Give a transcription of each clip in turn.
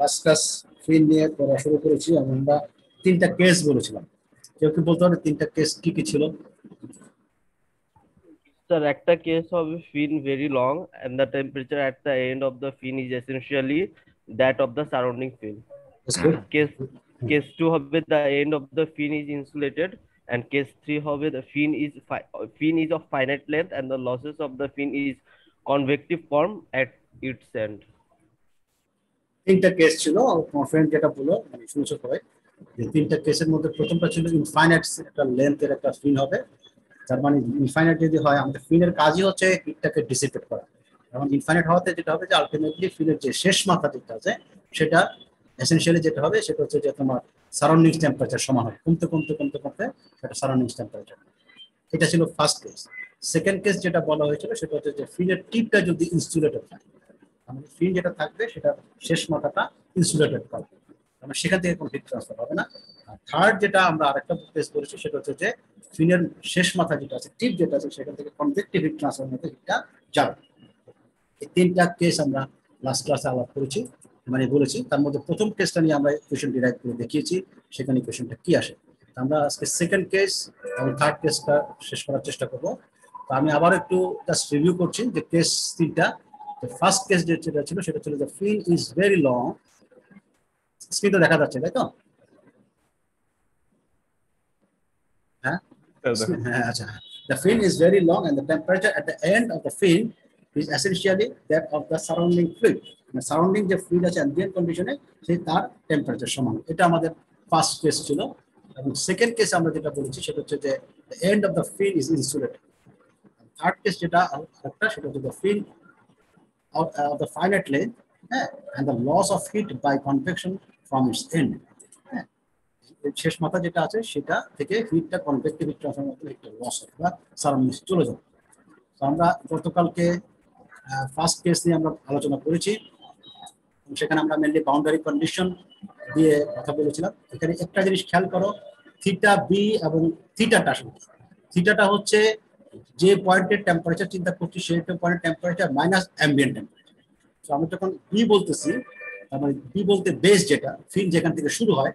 Last class ফিন নিয়ে পড়া শুরু করেছি এবং আমরা তিনটা কেস বলেছিলাম। কেউ কি বলতে পারে তিনটা কেস কি কি ছিল? Sir, একটা case of fin very long and the temperature at the end of the fin is essentially that of the surrounding fin. That's good. Case case 2 হবে the end of the fin is insulated and case 3 হবে the fin is of finite length and the losses of the fin is convective form at its end. তিনটা case ছিল। তোমার friend যেটা বললো মানে শুনছো সবাই, যে তিনটা কেসের মধ্যে প্রথমটা ছিল ইনফাইনাইট একটা লেন্থের একটা ফিন হবে। তার মানে ইনফাইনাইট যদি হয়, আমাদের ফিনের কাজই হচ্ছে হিটটাকে ডিসিপেট করা। এবং ইনফাইনাইট হওয়াতে যেটা হবে যে আলটিমেটলি ফিনের যে শেষ মাথা যেটা আছে সেটা এসেনশিয়ালি যেটা হবে সেটা হচ্ছে যে তোমার সারাউন্ডিং টেম্পারেচার সমান হবে, কমতে কমতে কমতে কমতে সেটা সারাউন্ডিং টেম্পারেচার। এটা ছিল ফার্স্ট কেস। সেকেন্ড কেস যেটা বলা হয়েছিল সেটা হচ্ছে যে ফিনের টিপটা যদি ইনসুলেটেড থাকে, আমাদের ফিন যেটা থাকবে সেটা শেষ মাথাটা ইনসুলেটেড থাকবে, মানে সেখান থেকে কোনো হিট ট্রান্সফার হবে না। আর থার্ড যেটা আমরা আরেকটা কেস করেছি সেটা হচ্ছে যে ফিনের শেষ মাথা যেটা আছে, টিপ যেটা আছে, সেখান থেকে কনভেক্টিভ হিট ট্রান্সফার মধ্যে হিটটা যাবে। এই তিনটা কেস আমরা লাস্ট ক্লাসে আলাপ করেছি, মানে বলেছি। তার মধ্যে প্রথম কেসটা নিয়ে আমরা কোয়েশ্চেন ডিরাইভ করে দেখিয়েছি, সেখানে কোয়েশ্চেনটা কি আসে। আমরা আজকে সেকেন্ড কেস এবং থার্ড কেসটা শেষ করার চেষ্টা করব। তো আমি আবার একটু জাস্ট রিভিউ করছি যে কেস তিনটা। ফার্স্ট কেস যেটা ছিল সেটা ছিল যে ফিন ইজ ভেরি লং। স্ক্রিনটা দেখা যাচ্ছে তাই তো? হ্যাঁ হ্যাঁ, আচ্ছা। The fin is very long and the temperature at the end of the fin is essentially that of the surrounding fluid. Surrounding যে ফ্লুইড আছে অ্যাম্বিয়েন্ট কন্ডিশনে সেই তার টেম্পারেচার সমান। এটা আমাদের ফার্স্ট কেস ছিল। এবং সেকেন্ড কেস আমরা যেটা বলেছি সেটা হচ্ছে যে the end of the fin is insulated. Third case যেটা আরেকটা সেটা হচ্ছে the fin of the finite length, হ্যাঁ, and the loss of heat by convection from its end. হ্যাঁ, শেষ মাথা যেটা আছে সেটা থেকে হিটটা কনভেক্টিভ হিট ট্রান্সফার মধ্যে হিটটা লস হবে বা সারাউন্ডিংস চলে যাবে। তো আমরা গতকালকে ফার্স্ট কেস নিয়ে আমরা আলোচনা করেছি। সেখানে আমরা মেনলি বাউন্ডারি কন্ডিশন দিয়ে কথা বলেছিলাম। এখানে একটা জিনিস খেয়াল করো, থিটা বি এবং থিটাটা শুধু, থিটাটা হচ্ছে যে পয়েন্টের টেম্পারেচার চিন্তা করছি সেই পয়েন্টের টেম্পারেচার মাইনাস অ্যাম্বিয়েন্ট টেম্পারেচার। তো আমি যখন বি বলতেছি, তার মানে বি বলতে বেস যেটা, ফিন যেখান থেকে শুরু হয়,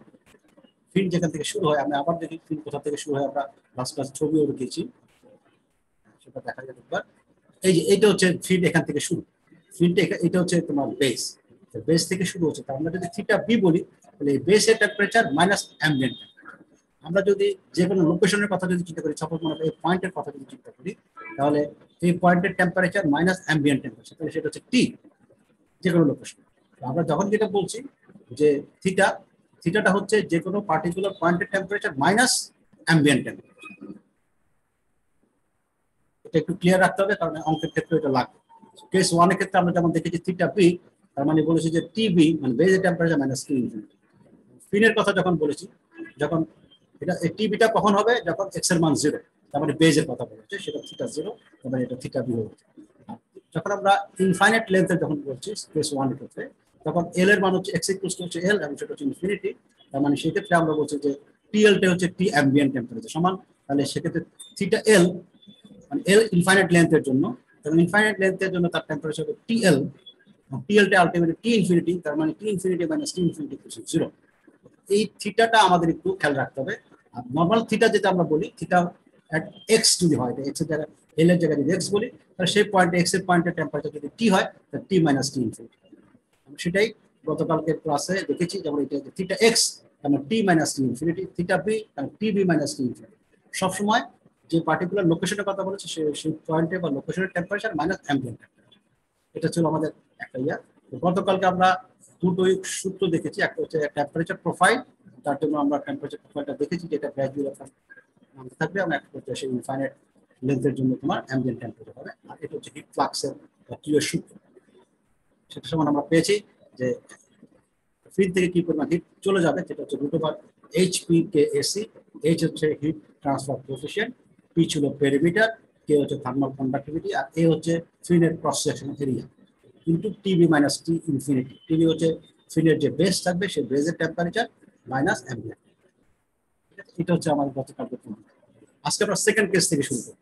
ফিন যেখান থেকে শুরু হয়, আমি আবার দেখি ফিন কোথা থেকে শুরু হয়, আমরা লাস্ট ক্লাস ছবিও রেখেছি, সেটা দেখা যাবে একবার। এই যে এটা হচ্ছে ফিন, এখান থেকে শুরু, ফিনটা এটা হচ্ছে তোমার বেস, বেস থেকে শুরু হচ্ছে। তার আমরা যদি থিটা বি বলি তাহলে এই বেসের টেম্পারেচার মাইনাস অ্যাম্বিয়েন্ট। আমরা যদি যে কোনো লোকেশনের কথা যদি চিন্তা করি, সাপোজ মনে করি এই পয়েন্টের কথা যদি চিন্তা করি, তাহলে এই পয়েন্টের টেম্পারেচার মাইনাস অ্যাম্বিয়েন্ট টেম্পারেচার, তাহলে সেটা হচ্ছে টি, যে কোনো লোকেশন। আমরা যখন যেটা বলছি যে থিটা, থিটাটা হচ্ছে যে কোনো পার্টিকুলার পয়েন্টের টেম্পারেচার মাইনাস অ্যাম্বিয়েন্ট টেম্পারেচার। এটা একটু ক্লিয়ার রাখতে হবে, কারণ অঙ্কের ক্ষেত্রে এটা লাগবে। কেস ওয়ানের ক্ষেত্রে আমরা যেমন দেখেছি থিটা বি, তার মানে বলেছি যে টিবি মানে বেজের টেম্পারেচার মাইনাস টি ইনফিনিটি। ফিনের কথা যখন বলেছি, যখন এটা টিবিটা কখন হবে, যখন এক্স এর মান জিরো, তার মানে বেজের কথা বলেছে, সেটা থিটা জিরো, তার মানে এটা থিটা বি হচ্ছে। যখন আমরা ইনফাইনাইট লেন্থের যখন বলছি কেস ওয়ানের ক্ষেত্রে, তখন এল এর মান হচ্ছে এক্স ইকুয়াল টু হচ্ছে এল এবং সেটা হচ্ছে ইনফিনিটি। তার মানে সেক্ষেত্রে আমরা বলছি যে টিএলটা হচ্ছে টি অ্যাম্বিয়েন্ট টেম্পারেচার সমান। তাহলে সেক্ষেত্রে থিটা এল মানে এল ইনফাইনাইট লেন্থের জন্য, তখন ইনফাইনাইট লেন্থের জন্য তার টেম্পারেচার হবে টিএল, টিএলটা আলটিমেটলি টি ইনফিনিটি, তার মানে টি infinity minus T infinity zero. এই থিটাটা আমাদের একটু খেয়াল রাখতে হবে। আর নর্মাল থিটা যেটা আমরা বলি, থিটা এক্স যদি হয়, এক্স এর জায়গায় এল এর জায়গায় যদি এক্স বলি, তাহলে সেই পয়েন্টে এক্স এর পয়েন্টের টেম্পারেচার যদি টি হয় তাহলে টি মাইনাস টি ইনফিনিটি। সেটাই গতকালকে ক্লাসে দেখেছি, যেমন এটা থিটা এক্স মানে টি minus T infinity, theta B মানে T B minus T infinity. সবসময় যে পার্টিকুলার লোকেশনের কথা বলেছি সেই পয়েন্টে বা লোকেশনের টেম্পারেচার মাইনাস অ্যাম্বিয়েন্ট টেম্পারেচার। এটা ছিল আমাদের একটা ইয়া। গতকালকে আমরা দুটোই সূত্র দেখেছি, একটা হচ্ছে টেম্পারেচার প্রোফাইল, তার জন্য আমরা টেম্পারেচার প্রোফাইলটা দেখেছি যেটা গ্র্যাজুয়াল থাকবে, আমরা একটা করতে সেই ইনফাইনাইট লেন্থের জন্য তোমার অ্যাম্বিয়েন্ট টেম্পারেচার হবে। আর এটা হচ্ছে হিট ফ্লাক্সের কিউ এর সূত্র, সেটা সমান আমরা পেয়েছি যে ফিন থেকে কি পরিমাণ হিট চলে যাবে, যেটা হচ্ছে root over H P K AC. H হচ্ছে হিট ট্রান্সফার কোএফিশিয়েন্ট, পি ছিল পেরিমিটার, কে হচ্ছে থার্মাল কন্ডাক্টিভিটি, আর এ হচ্ছে ফিনের cross section area into TB minus T infinity. TB হচ্ছে ফিনের যে বেস থাকবে সেই বেসের টেম্পারেচার মাইনাস অ্যাম্বিয়েন্ট। এটা হচ্ছে আমার গতকালকে প্রমাণ। আজকে আমরা সেকেন্ড কেস থেকে শুরু করব।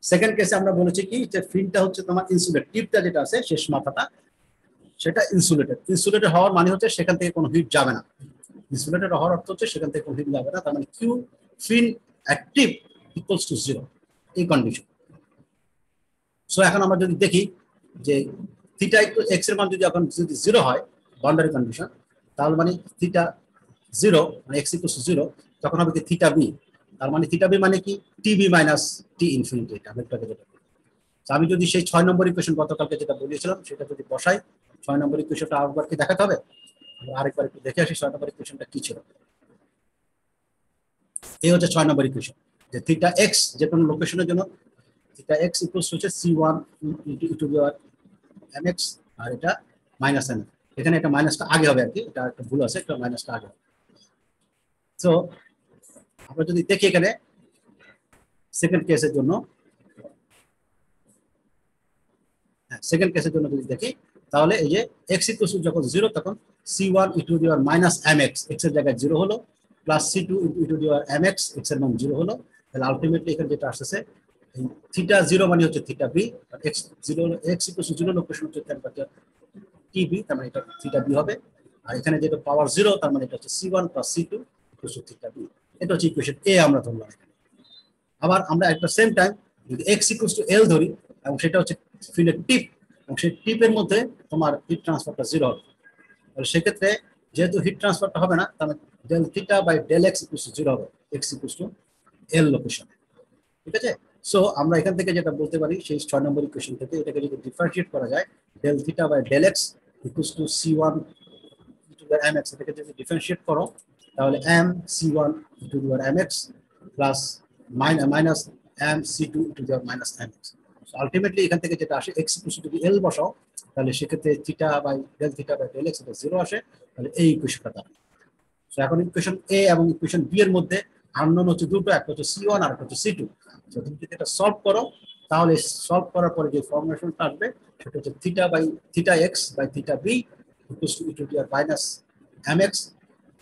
সেকেন্ড কেসে আমরা বলেছি কি যে ফিনটা হচ্ছে তোমার ইনসুলেট, টিপটা যেটা আছে শেষ মাথাটা, সেটা ইনসুলেটেড। ইনসুলেটেড হওয়ার মানে হচ্ছে সেখান থেকে কোনো হিট যাবে না। ইনসুলেটেড হওয়ার অর্থ হচ্ছে সেখান থেকে কোনো হিট যাবে না, তার মানে Q fin active equals to 0, এই কন্ডিশন। সো এখন আমরা যদি দেখি যে থিটা এক্স এর মান যদি এখন যদি 0 হয়, বাউন্ডারি কন্ডিশন, তাহলে মানে থিটা 0 মানে এক্স ইকুয়ালস টু 0, তখন হবে কি থিটা বি। তার মানে থিটা বি মানে কি টিবি মাইনাস টি ইনফিনিটি। এটা আমি যেটা, আমি যদি সেই 6 নম্বর ইকুয়েশন গতকালকে যেটা বলেছিলাম সেটা যদি বসাই, 6 নম্বর ইকুয়েশনটা আরেকবার কি দেখাতে হবে? আরেকবার একটু দেখে আসি 6 নম্বর ইকুয়েশনটা কি ছিল। এই হচ্ছে 6 নম্বর ইকুয়েশন, যে থিটা এক্স যে কোনো লোকেশনের জন্য থিটা এক্স ইকুয়ালস হচ্ছে c1 e to the power mx, আর এটা মাইনাস m। এখানে একটা মাইনাসটা আগে হবে আর কি, এটা একটা ভুল আছে, একটা মাইনাসটা আগে হবে। সো আমরা যদি দেখি এখানে সেকেন্ড কেসের জন্য, সেকেন্ড কেসের জন্য যদি দেখি, তাহলে এই যে x ইকুয়ালস যখন 0 তখন c1 e to the power minus mx, x এর জায়গায় 0 হলো, plus c2 e to the power mx, x এর মান 0 হলো। তাহলে আলটিমেটলি এখানে যেটা আসছে থিটা 0 মানে হচ্ছে থিটা বি, আর x 0 x ইকুয়ালস 0 লোকেশন হচ্ছে টেম্পারেচার টিবি, তার মানে এটা থিটা বি হবে। আর এখানে যেটা পাওয়ার 0 তার মানে এটা হচ্ছে c1 plus c2 equals theta B. এটা হচ্ছে ইকুয়েশন এ আমরা ধরলাম এখানে। আবার আমরা একটা সেম টাইম যদি x ইকুয়ালস টু l ধরি, এবং সেটা হচ্ছে ফিনের টিপ, এবং সেই টিপের মধ্যে তোমার হিট ট্রান্সফারটা 0 হবে, তাহলে সেক্ষেত্রে যেহেতু হিট ট্রান্সফারটা হবে না, তাহলে del theta by del x equals to 0 হবে, x ইকুয়ালস টু l লোকেশনে। ঠিক আছে? সো আমরা এখান থেকে যেটা বলতে পারি সেই 6 নম্বর ইকুয়েশন থেকে এটাকে যদি ডিফারেন্সিয়েট করা যায়, del theta by del x equals to c1 e to the power mx, এটাকে যদি ডিফারেন্সিয়েট করো তাহলে m c1 e to the power mx plus minus m c2 e to the power minus mx। So ultimately এখান থেকে যেটা আসে x equals to যদি l বসাও, তাহলে সেক্ষেত্রে theta by del theta by del x এটা 0 আসে, তাহলে এই ইকুয়েশনটা দাঁড়ায়। সো এখন ইকুয়েশন এ এবং ইকুয়েশন বি এর মধ্যে আননোন হচ্ছে দুটো, একটা হচ্ছে c1 আর একটা হচ্ছে c2। তো তুমি যদি এটা সলভ করো, তাহলে সলভ করার পরে যে ফর্মুলেশনটা আসবে সেটা হচ্ছে theta by theta x by theta B equals to e to the power minus mx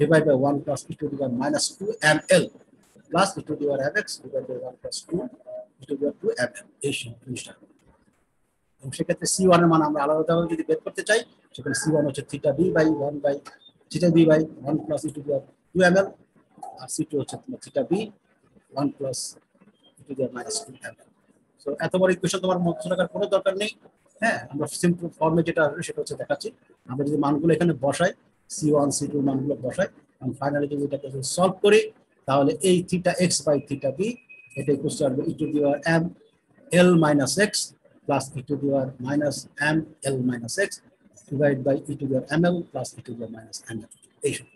divide by 1 plus E to the power minus 2ml plus E to the power mx divide by 1 plus 2 e to the power 2ml। এই জিনিসটা, এবং সেক্ষেত্রে c1 এর মান আমরা আলাদাভাবে যদি বের করতে চাই, সেখানে c1 হচ্ছে theta B by 1 by theta B by 1 plus E to the power 2ml, আর c2 হচ্ছে তোমার theta B 1 plus E to the power minus 2ml। So এত বড় ইকুয়েশন তোমার মধ্যে রাখার কোনো দরকার নেই। হ্যাঁ, আমরা সিম্পল ফর্মে যেটা আসবে সেটা হচ্ছে দেখাচ্ছি। আমরা যদি মানগুলো এখানে বসাই, c1 c2 মানগুলো বসাই, এবং ফাইনালি যদি এটাকে সলভ করি, তাহলে এই theta x by theta B এটা ইকুয়ালস টু আসবে E to the power m l minus X plus E to the power minus m l minus X divide by E to the power ml plus E to the power minus ml। এই সব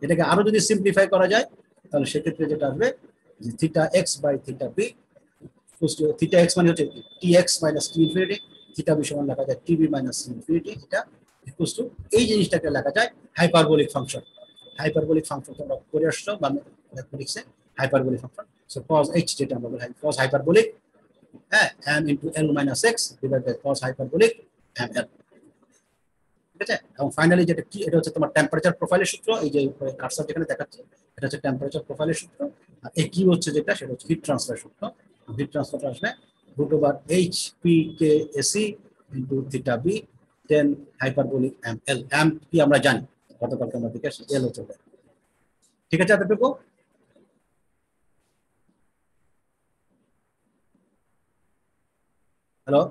এটাকে আরো যদি simplify করা যায়, তাহলে সেক্ষেত্রে যেটা আসবে যে theta x by theta B, theta x মানে হচ্ছে tx minus T infinity, theta B সমান লেখা যায় টিবি মাইনাস ইনফিনিটি। এটা ইকুয়ালস টু এই জিনিসটাকে লেখা যায় হাইপারবোলিক ফাংশন। হাইপারবোলিক ফাংশন তোমরা করে আসছো বা ম্যাথমেটিক্সে hyperbolic function. So cos h যেটা আমরা বলি cos হাইপারবোলিক, হ্যাঁ, m into l minus x divide by cos hyperbolic ml। ঠিক আছে? এবং ফাইনালি যেটা কি, এটা হচ্ছে তোমার টেম্পারেচার প্রোফাইলের সূত্র। এই যে কার্সর যেখানে দেখাচ্ছে এটা হচ্ছে টেম্পারেচার প্রোফাইলের সূত্র, আর এই কি হচ্ছে যেটা সেটা হচ্ছে হিট ট্রান্সফার সূত্র। হিট ট্রান্সফারটা আসবে √HPKAC into theta B 10 hyperbolic ml। m কি আমরা জানি, গতকালকে আমরা দেখে আসি, l হচ্ছে। ঠিক আছে এতটুকু? হ্যালো,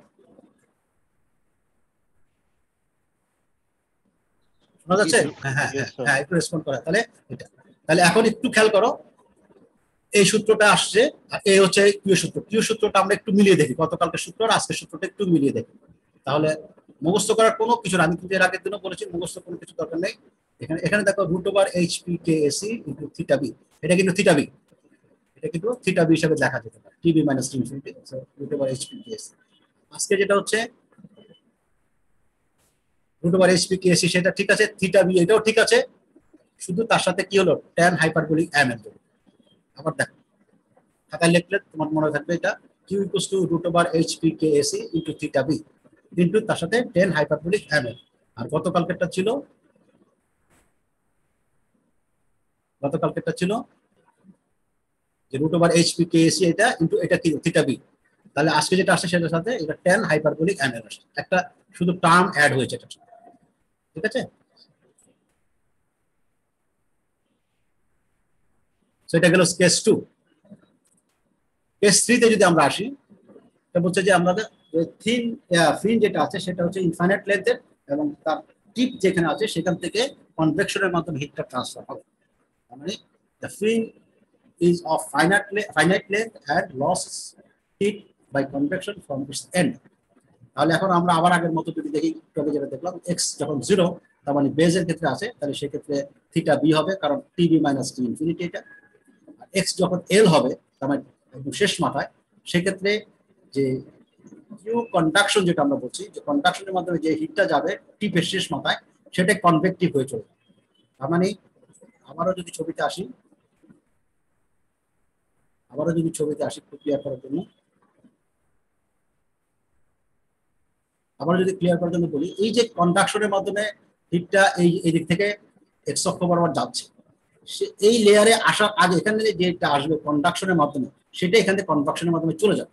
শোনা যাচ্ছে? হ্যাঁ হ্যাঁ হ্যাঁ হ্যাঁ, একটু রেসপন্ড করা। তাহলে এটা, তাহলে এখন একটু খেয়াল করো, এই সূত্রটা আসছে, আর এই হচ্ছে কিউ সূত্র। কিউ সূত্রটা আমরা একটু মিলিয়ে দেখি, গতকালকে সূত্র আর আজকের সূত্রটা একটু মিলিয়ে দেখি, তাহলে মুখস্থ করার কোনো কিছু না। আমি কিন্তু এর আগের দিনও বলেছি মুখস্থ কোনো কিছু দরকার নেই। এখানে এখানে দেখো √HPKAC ইনটু থিটা বি, এটা কিন্তু থিটা বি, এটা কিন্তু থিটা বি হিসেবে দেখা যেতে পারে, TB minus T infinity. So √HPKAC আজকে যেটা হচ্ছে √HPKAC সেটা ঠিক আছে, থিটা বি এটাও ঠিক আছে, শুধু তার সাথে কি হলো tan হাইপারবোলিক ml। আবার দেখো খাতায় লিখলে তোমার মনে থাকবে এটা q equals to √HPKAC into theta B into তার সাথে 10 হাইপারবোলিক ml। আর গতকালকেরটা ছিল যে √HPKAC এটা ইনটু এটা কি থিটা বি। তাহলে আজকে যেটা আসছে সেটার সাথে এটা 10 হাইপারবোলিক ml আসছে, একটা শুধু টার্ম অ্যাড হয়েছে এটার সাথে। ঠিক আছে? সেটা গেল কেস 2। কেস 3 তে যদি আমরা আসি, এটা বলছে যে আমাদের ফিন যেটা আছে সেটা হচ্ছে ইনফাইনাইট লেন্থের, এবং তার টিপ যেখানে আছে সেখান থেকে কনভেকশনের মাধ্যমে হিটটা ট্রান্সফার হবে। মানে the fin is of finite length and loses heat by convection from its end. তাহলে এখন আমরা আবার আগের মতো যদি দেখি, তবে যেটা দেখলাম x যখন 0, তার মানে বেজের ক্ষেত্রে আছে, তাহলে সেক্ষেত্রে থিটা বি হবে, কারণ টিবি মাইনাস টি ইনফিনিটি এটা। x যখন এল হবে, তার মানে শেষ মাথায়, সেক্ষেত্রে যে কিউ কন্ডাকশন যেটা আমরা বলছি, যে কন্ডাকশনের মাধ্যমে যে হিটটা যাবে টিপের শেষ মাথায়, সেটা কনভেক্টিভ হয়ে চলবে। তার মানে আবারও যদি ছবিতে আসি একটু ক্লিয়ার করার জন্য, যদি ক্লিয়ার করার জন্য বলি, এই যে কন্ডাকশনের মাধ্যমে হিটটা এই দিক থেকে এক্স অক্ষ বরাবর যাচ্ছে, এই লেয়ারে আসার আগে এখানে যেটা আসবে কন্ডাকশনের মাধ্যমে, সেটা এখান থেকে কনভাকশনের মাধ্যমে চলে যাবে।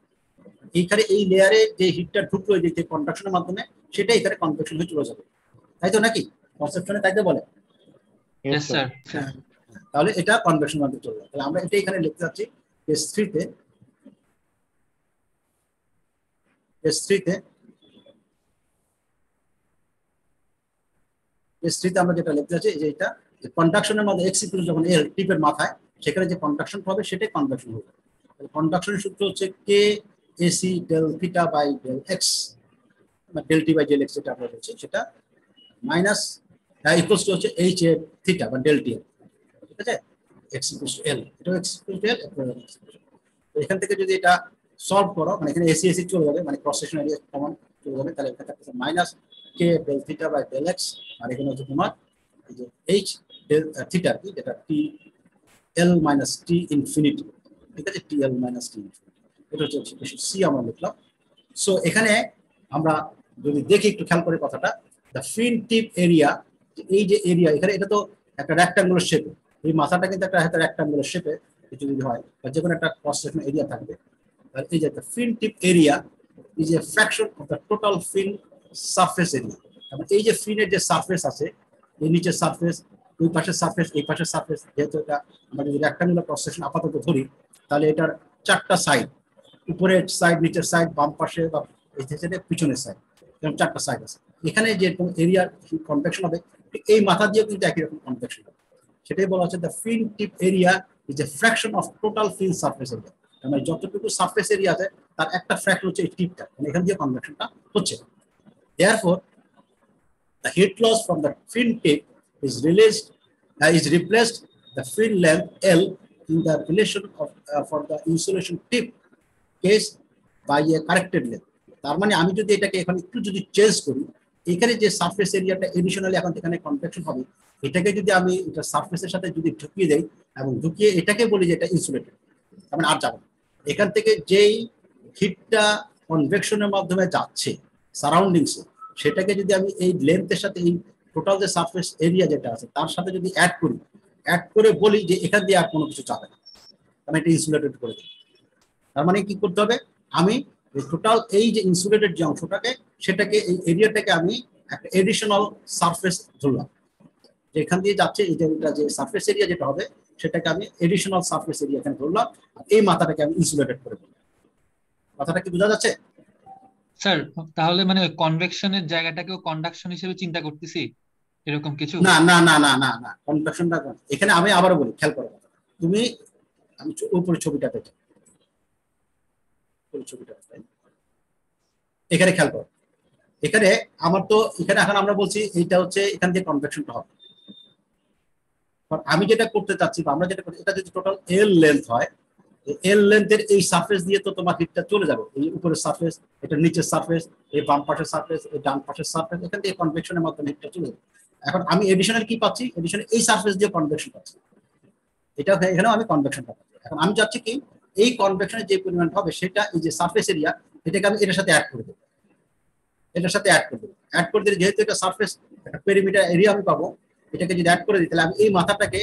এইখানে এই লেয়ারে যে হিটটা ঢুকলো এই যে কন্ডাকশনের মাধ্যমে, সেটা এখানে কনভেকশন হয়ে চলে যাবে, তাই তো নাকি? কনসেপশনে তাই তো বলে? তাহলে এটা কনভেকশন মাধ্যমে চলে যাবে। তাহলে আমরা এটা এখানে লিখতে যাচ্ছি কেস 3 তে আমরা যেটা লিখতে যাচ্ছি যে এটা কন্ডাকশনের মধ্যে এক্স ইকুয়াল যখন এল টিপের মাথায়, সেখানে যে কন্ডাকশন হবে সেটাই কনভেকশন হবে। কন্ডাকশনের সূত্র হচ্ছে K AC del theta by del X, del T by del X যেটা আমরা বলছি, সেটা মাইনাস ইকুয়ালস টু হচ্ছে এইচ এ থিটা বা ডেল টি এল। ঠিক আছে? এক্স ইকুয়ালস টু এল, এটাও এক্স ইকুয়ালস টু এল। এখান থেকে যদি এটা সলভ করো, মানে এখানে এসি এসি চলে যাবে, মানে ক্রস সেকশন এরিয়া কমন চলে যাবে, তাহলে এখানে থাকছে minus K del theta by del X, আর এখানে হচ্ছে তোমার এই যে এইচ ডেল থিটা কি, যেটা টি এল মাইনাস টি ইনফিনিটি। ঠিক আছে? টি এল মাইনাস টি ইনফিনিটি, এটা হচ্ছে সি আমরা লিখলাম। সো এখানে আমরা যদি দেখি একটু খেয়াল করে কথাটা, দ্য ফিন টিপ এরিয়া, এই যে এরিয়া এখানে, এটা তো একটা রেক্ট্যাঙ্গুলার শেপে, এই মাথাটা কিন্তু একটা রেক্ট্যাঙ্গুলার শেপে কিছু যদি হয়, বা যে কোনো একটা ক্রস সেকশন এরিয়া থাকবে, তাহলে এই যে একটা fin tip area is a fraction of the total fin surface area. মানে এই যে ফিনের যে সারফেস আছে, এই নিচের সারফেস, ওই পাশের সারফেস, এই পাশের সারফেস, যেহেতু এটা আমরা যদি রেক্ট্যাঙ্গুলার ক্রস সেকশন আপাতত ধরি, তাহলে এটার চারটা সাইড, উপরের সাইড, নিচের সাইড, বাম পাশে বা পিছনের সাইড, এরকম চারটা সাইড আছে। এখানে যেরকম এরিয়ার কনভেকশন হবে, এই মাথা দিয়েও কিন্তু একই রকম কনভেকশন হবে। সেটাই বলা হচ্ছে the fin tip area is a fraction of total fin surface area. মানে যতটুকু সারফেস এরিয়া আছে তার একটা ফ্র্যাকশন হচ্ছে এই টিপটা, মানে এখান দিয়ে কনভেকশনটা হচ্ছে। Therefore, the heat loss from the fin tip is replaced the fin length L in the relation of for the insulation tip case by a corrected length. তার মানে আমি যদি এটাকে এখন একটু যদি চেঞ্জ করি, এখানে যে সারফেস এরিয়াটা এডিশনালি এখন এখানে কনভেকশন হবে, এটাকে যদি আমি এটা সারফেসের সাথে যদি ঢুকিয়ে দেই এবং ঢুকিয়ে এটাকে বলি যে এটা ইনসুলেটেড, তার মানে আর যাবে না। এখান থেকে যেই হিটটা কনভেকশনের মাধ্যমে যাচ্ছে সারাউন্ডিংসে, সেটাকে যদি আমি এই লেন্থের সাথে এই টোটাল যে সারফেস এরিয়া যেটা আছে তার সাথে যদি অ্যাড করে বলি যে এখান দিয়ে আর কোনো কিছু যাবে না, আমি এটা ইনসুলেটেড করে দিই। তার মানে কি করতে হবে, আমি টোটাল এই যে ইনসুলেটেড যে অংশটাকে, সেটাকে এই এরিয়াটাকে আমি একটা এডিশনাল সারফেস ধরলাম, যে এখান দিয়ে যাচ্ছে এই যে সারফেস এরিয়া যেটা হবে, সেটাকে আমি এডিশনাল সারফেস এরিয়া এখানে ধরলাম, আর এই মাথাটাকে আমি ইনসুলেটেড করে দিলাম। কথাটা কি বোঝা যাচ্ছে স্যার? তাহলে মানে কনভেকশনের জায়গাটাকেও কন্ডাকশন হিসেবে চিন্তা করতেছি, এরকম কিছু? না না না না না না, কনভেকশনটা এখানে আমি আবারও বলি, খেয়াল করো, তুমি আমি উপরে ছবিটাতে এখানে খেয়াল করো, এখানে আমার তো এখানে এখন আমরা বলছি এইটা হচ্ছে এখান দিয়ে কনভেকশনটা হবে। আমি যেটা করতে চাচ্ছি বা আমরা যেটা করছি, এটা যদি টোটাল এল লেন্থ হয়, এল লেন্থের এই সারফেস দিয়ে তো তোমার হিটটা চলে যাবে, এই উপরের সারফেস, এটা নিচের সারফেস, এই বাম পাশের সারফেস, এই ডান পাশের সারফেস, এখান থেকে কনভেকশনের মাধ্যমে হিটটা চলে যাবে। এখন আমি এডিশনাল কি পাচ্ছি, এডিশনাল এই সারফেস দিয়ে কনভেকশন পাচ্ছি, এটা এখানেও আমি কনভেকশনটা পাচ্ছি। এখন আমি চাচ্ছি কি, এই কনভেকশনের যে পরিমাণ হবে সেটা এই যে সারফেস এরিয়া, এটাকে আমি এটার সাথে অ্যাড করে দেবো, অ্যাড করে দিলে যেহেতু এটা সারফেস, একটা পেরিমিটার এরিয়া আমি পাবো, এটাকে যদি অ্যাড করে দিই, তাহলে আমি এই মাথাটাকে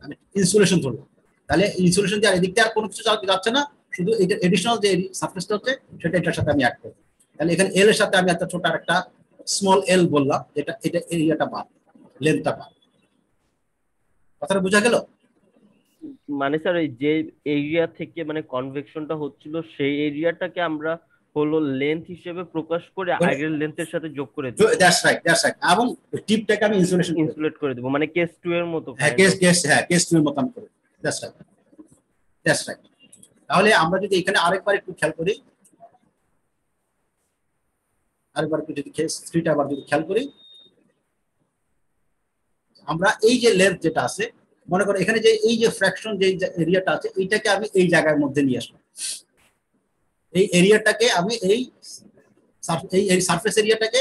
আমি ইনসুলেশন ধরবো, তাহলে ইনসুলেশন দিয়ে এদিক দিয়ে আর কোনো কিছু যাচ্ছে না, শুধু এটা এডিশনাল যে সারফেসটা হচ্ছে সেটা এটার সাথে আমি অ্যাড করবো। তাহলে এখানে এল এর সাথে আমি একটা ছোট একটা স্মল এল বললাম, এটা এটা এরিয়াটা বাদ, লেন্থটা বাদ। কথাটা বোঝা গেল? মানে স্যার এই যে এরিয়া থেকে মানে কনভেকশনটা হচ্ছিল সেই এরিয়াটাকে আমরা হলো লেন্থ হিসেবে প্রকাশ করে আগের লেন্থের সাথে যোগ করে দিব, দ্যাটস রাইট, দ্যাটস রাইট। এবং টিপটাকে আমি ইনসুলেশন করে, ইনসুলেট করে দিব, মানে কেস 2 এর মতো হ্যাঁ কাইন্ড অফ। কেস 2 এর মত আমি করে, দ্যাটস রাইট, দ্যাটস রাইট। তাহলে আমরা যদি এখানে আরেকবার একটু খেয়াল করি, আরেকবার একটু যদি কেস 3টা আবার যদি খেয়াল করি, আমরা এই যে লেন্থ যেটা আছে, মনে করো এখানে যে এই যে ফ্র্যাকশন যে এরিয়াটা আছে, এইটাকে আমি এই জায়গার মধ্যে নিয়ে আসলাম। এই এরিয়াটাকে আমি এই সারফেস এরিয়াটাকে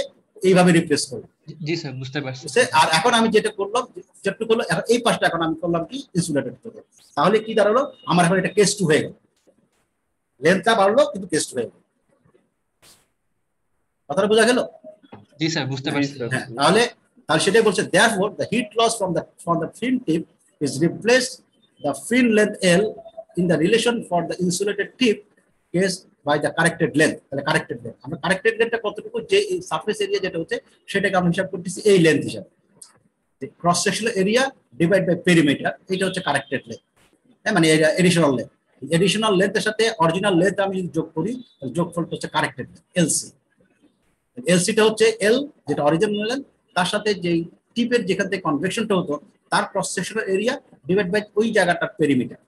এইভাবে রিপ্লেস করব। জি স্যার, বুঝতে পারছি। আর এখন আমি যেটা করলাম, যেটুকু করলো এখন এই পাশটা এখন আমি করলাম কি ইনসুলেটেড করব। তাহলে কি দাঁড়ালো, আমার এখন এটা কেস 2 হয়ে গেল, লেন্থটা বাড়লো কিন্তু কেস 2 হয়ে গেল। কথাটা বোঝা গেল? জি স্যার, বুঝতে পারছি। হ্যাঁ, তাহলে সেটাই বলছে, therefore the heat loss from the fin tip is replaced the fin length L in the relation for the insulated tip case by the corrected length। তাহলে কারেক্টেড লেন্থ, আমরা কারেক্টেড লেন্থটা কতটুকু, যে সারফেস এরিয়া যেটা হচ্ছে সেটাকে আমরা হিসাব করতেছি এই লেন্থ হিসাবে, cross sectional area divide by perimeter, এটা হচ্ছে কারেক্টেড লেন্থ। হ্যাঁ, মানে এডিশনাল লেন্থ, এডিশনাল লেন্থের সাথে অরিজিনাল লেন্থ আমি যদি যোগ করি, যোগফলটা হচ্ছে কারেক্টেড লেন্থ, এলসি। এলসিটা হচ্ছে এল যেটা অরিজিনাল লেন্থ, তার সাথে যেই টিপের যেখান থেকে কনভেকশনটা হতো তার cross sectional area divide by ওই জায়গাটার পেরিমিটার।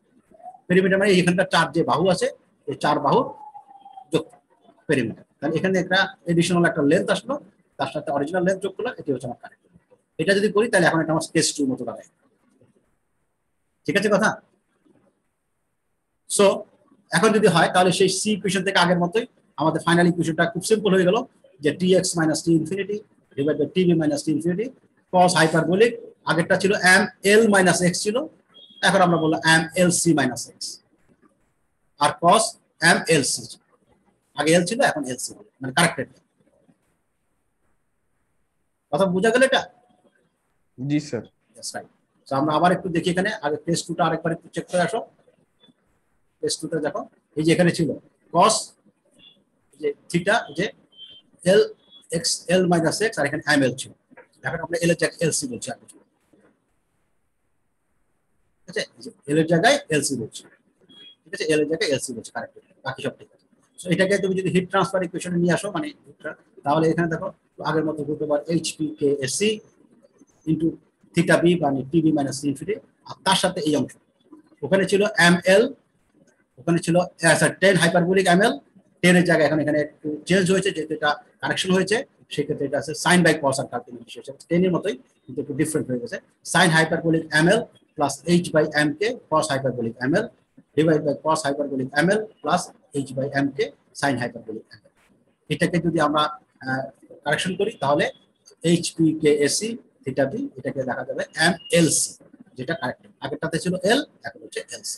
পেরিমিটার মানে এখানটা 4 যে বাহু আছে, এই 4 বাহুর যোগ পেরিমিটার। তাহলে এখানে একটা এডিশনাল একটা লেন্থ আসলো, তার সাথে অরিজিনাল লেন্থ যোগ করলাম, এটি হচ্ছে আমার কারেক্ট। এটা যদি করি তাহলে এখন এটা আমার কেস 2 মতো দাঁড়ায়। ঠিক আছে কথা? সো এখন যদি হয় তাহলে সেই সি ইকুয়েশন থেকে আগের মতোই আমাদের ফাইনাল ইকুয়েশনটা খুব সিম্পল হয়ে গেল, যে tx minus t infinity divided by tb minus t infinity cos hyperbolic, আগেরটা ছিল ml minus x ছিল, এখন আমরা বললাম mlc minus x, আর cos mlc, আগে l ছিল এখন lc, মানে কারেক্টেড। কথা বোঝা গেল এটা? জি স্যার। That's right. সো আমরা আবার একটু দেখি এখানে, আগে টেস্ট 2টা আরেকবার একটু চেক করে আসো। টেস্ট 2টা দেখো, এই যে এখানে ছিল cos যে থিটা, যে l x l minus x, আর এখানে ml ছিল, এখন আমরা l এর জায়গায় lc বলছি। ঠিক আছে, l এর জায়গায় lc বলছি, ঠিক আছে, l এর জায়গায় lc বলছি, কারেক্ট, বাকি সব ঠিক আছে। সো এটাকে তুমি যদি হিট ট্রান্সফার ইকুয়েশনে নিয়ে আসো, মানে তাহলে এখানে দেখো আগের মতো hpkSc ইনটু থিটা b মানে tb minus c infinity, আর তার সাথে এই অংশ ওখানে ছিল ml, ওখানে ছিল 10 হাইপারবোলিক ml, 10 এর জায়গায় এখন এখানে একটু চেঞ্জ হয়েছে, যেহেতু এটা কারেকশন হয়েছে, সেক্ষেত্রে এটা আছে sin বাই cos আর কাল্পনিক বিশেষ 10 এর মতোই কিন্তু একটু ডিফারেন্ট হয়ে গেছে, sin hyperbolic ml plus h by mk cos hyperbolic ml divide by cos hyperbolic ml plus h by mk sin hyperbolic ml। এটাকে যদি আমরা কারেকশন করি তাহলে hpkSc থিটা b, এটাকে দেখা যাবে mlc, যেটা কারেক্ট। আগেরটাতে ছিল l, এখন হচ্ছে lc।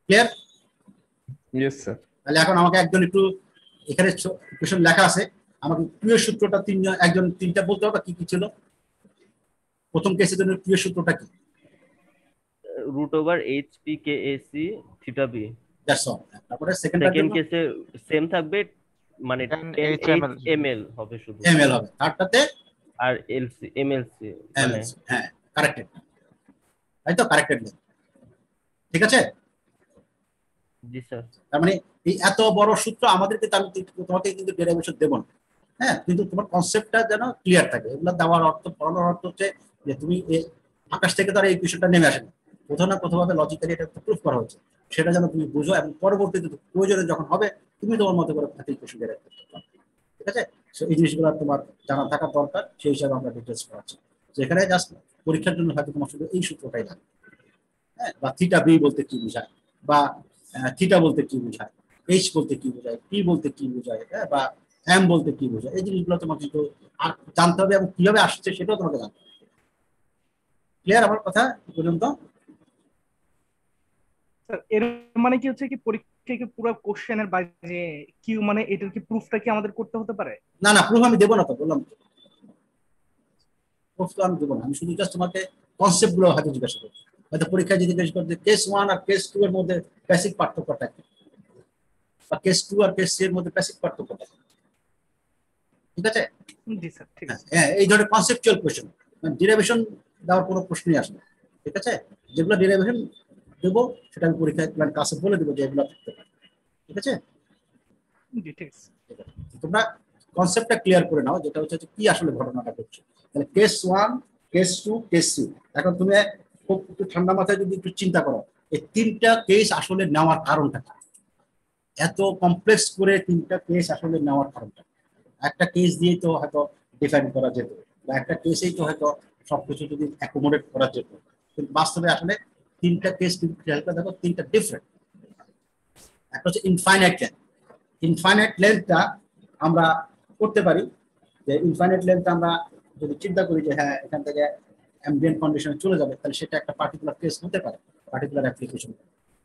ক্লিয়ার? Yes sir. তাহলে এখন আমাকে একজন একটু, এখানে কোশ্চেন লেখা আছে, আমাকে প্রিয় সূত্রটা একজন তিনটা বলতে হবে, কি কি ছিল প্রথম কেসের জন্য প্রিয় সূত্রটা কি? √hpkAc theta b। That's all. তারপরে সেকেন্ডটার সেকেন্ড জন্য কেসে সেম থাকবে, মানে 10 ml হবে শুধু, ml হবে, থার্ডটাতে আর mlc মানে হ্যাঁ কারেক্টেড, তাই তো, কারেক্টেড। ঠিক আছে? জি স্যার। তার মানে এই এত বড় সূত্র আমাদেরকে, আমি তোমাকে কিন্তু ডেরিভেশন দেব না, হ্যাঁ, কিন্তু তোমার কনসেপ্টটা যেন ক্লিয়ার থাকে। এগুলো দেওয়ার অর্থ, পড়ানোর অর্থ হচ্ছে যে তুমি আকাশ থেকে তার এই ইকুয়েশনটা নেমে আসে না, কোথাও না কোথাওভাবে লজিক্যালি এটা প্রুফ করা হচ্ছে, সেটা যেন তুমি বুঝো, এবং পরবর্তীতে প্রয়োজনে যখন হবে তুমি তোমার মতো করে একটা ইকুয়েশন বের করতে পারো। ঠিক আছে? সো এই জিনিসগুলো তোমার জানা থাকা দরকার, সেই হিসাবে আমরা ডিটেলস করাচ্ছি। যেখানে জাস্ট পরীক্ষার জন্য হয়তো তোমার শুধু এই সূত্রটাই লাগবে, হ্যাঁ, বা থিটা বি বলতে কি বোঝায়, বা থিটা বলতে কি বোঝায়, এইচ বলতে কি বোঝায়, পি বলতে কি বোঝায়, হ্যাঁ, বা এম বলতে কি বোঝায়, এই জিনিসগুলো তোমাকে কিন্তু জানতে হবে, এবং কিভাবে আসছে সেটাও তোমাকে জানতে হবে। ক্লিয়ার আমার কথা পর্যন্ত? এর মানে কি হচ্ছে কি, পরীক্ষায় কি পুরো কোশ্চেনের বাইরে কি, মানে এটার কি প্রুফটা কি আমাদের করতে হতে পারে? না না, প্রুফ আমি দেবো না, তো বললাম, প্রুফ তো আমি দেবো না, আমি শুধু জাস্ট তোমাকে কনসেপ্ট গুলো হয়তো জিজ্ঞাসা করবো, হয়তো পরীক্ষায় যদি জিজ্ঞেস করতে কেস 1 আর কেস 2 এর মধ্যে বেসিক পার্থক্যটা কি, বা কেস 2 আর কেস 3 এর মধ্যে বেসিক পার্থক্য থাকে। ঠিক আছে? জি স্যার, ঠিক আছে। হ্যাঁ, এই ধরনের কনসেপচুয়াল কোশ্চেন, মানে ডেরিভেশন দেওয়ার কোনো প্রশ্নই আসে না। ঠিক আছে? যেগুলো ডেরিভেশন দেবো সেটা আমি পরীক্ষায় মানে ক্লাসে বলে দেবো যে এগুলো থাকতে পারে। ঠিক আছে? জি ঠিক আছে। তোমরা কনসেপ্টটা ক্লিয়ার করে নাও, যেটা হচ্ছে যে কি আসলে ঘটনাটা ঘটছে। তাহলে কেস 1, কেস 2, কেস 3। এখন তুমি খুব একটু ঠান্ডা মাথায় যদি একটু চিন্তা করো, এই তিনটা কেস আসলে নেওয়ার কারণটা কি? এত কমপ্লেক্স করে তিনটা কেস আসলে নেওয়ার কারণটা, একটা কেস দিয়ে তো হয়তো ডিফাইন করা যেত, বা একটা কেসেই তো হয়তো সবকিছু যদি অ্যাকোমোডেট করা যেত, কিন্তু বাস্তবে আসলে তিনটা কেস কিন্তু খেয়াল করে দেখো তিনটা ডিফারেন্ট। একটা হচ্ছে ইনফাইনাইট লেন্থ। ইনফাইনাইট লেন্থটা আমরা করতে পারি যে ইনফাইনাইট লেন্থ আমরা যদি চিন্তা করি যে হ্যাঁ এখান থেকে অ্যাম্বিয়েন্ট কন্ডিশনে চলে যাবে, তাহলে সেটা একটা পার্টিকুলার কেস হতে পারে, পার্টিকুলার অ্যাপ্লিকেশন।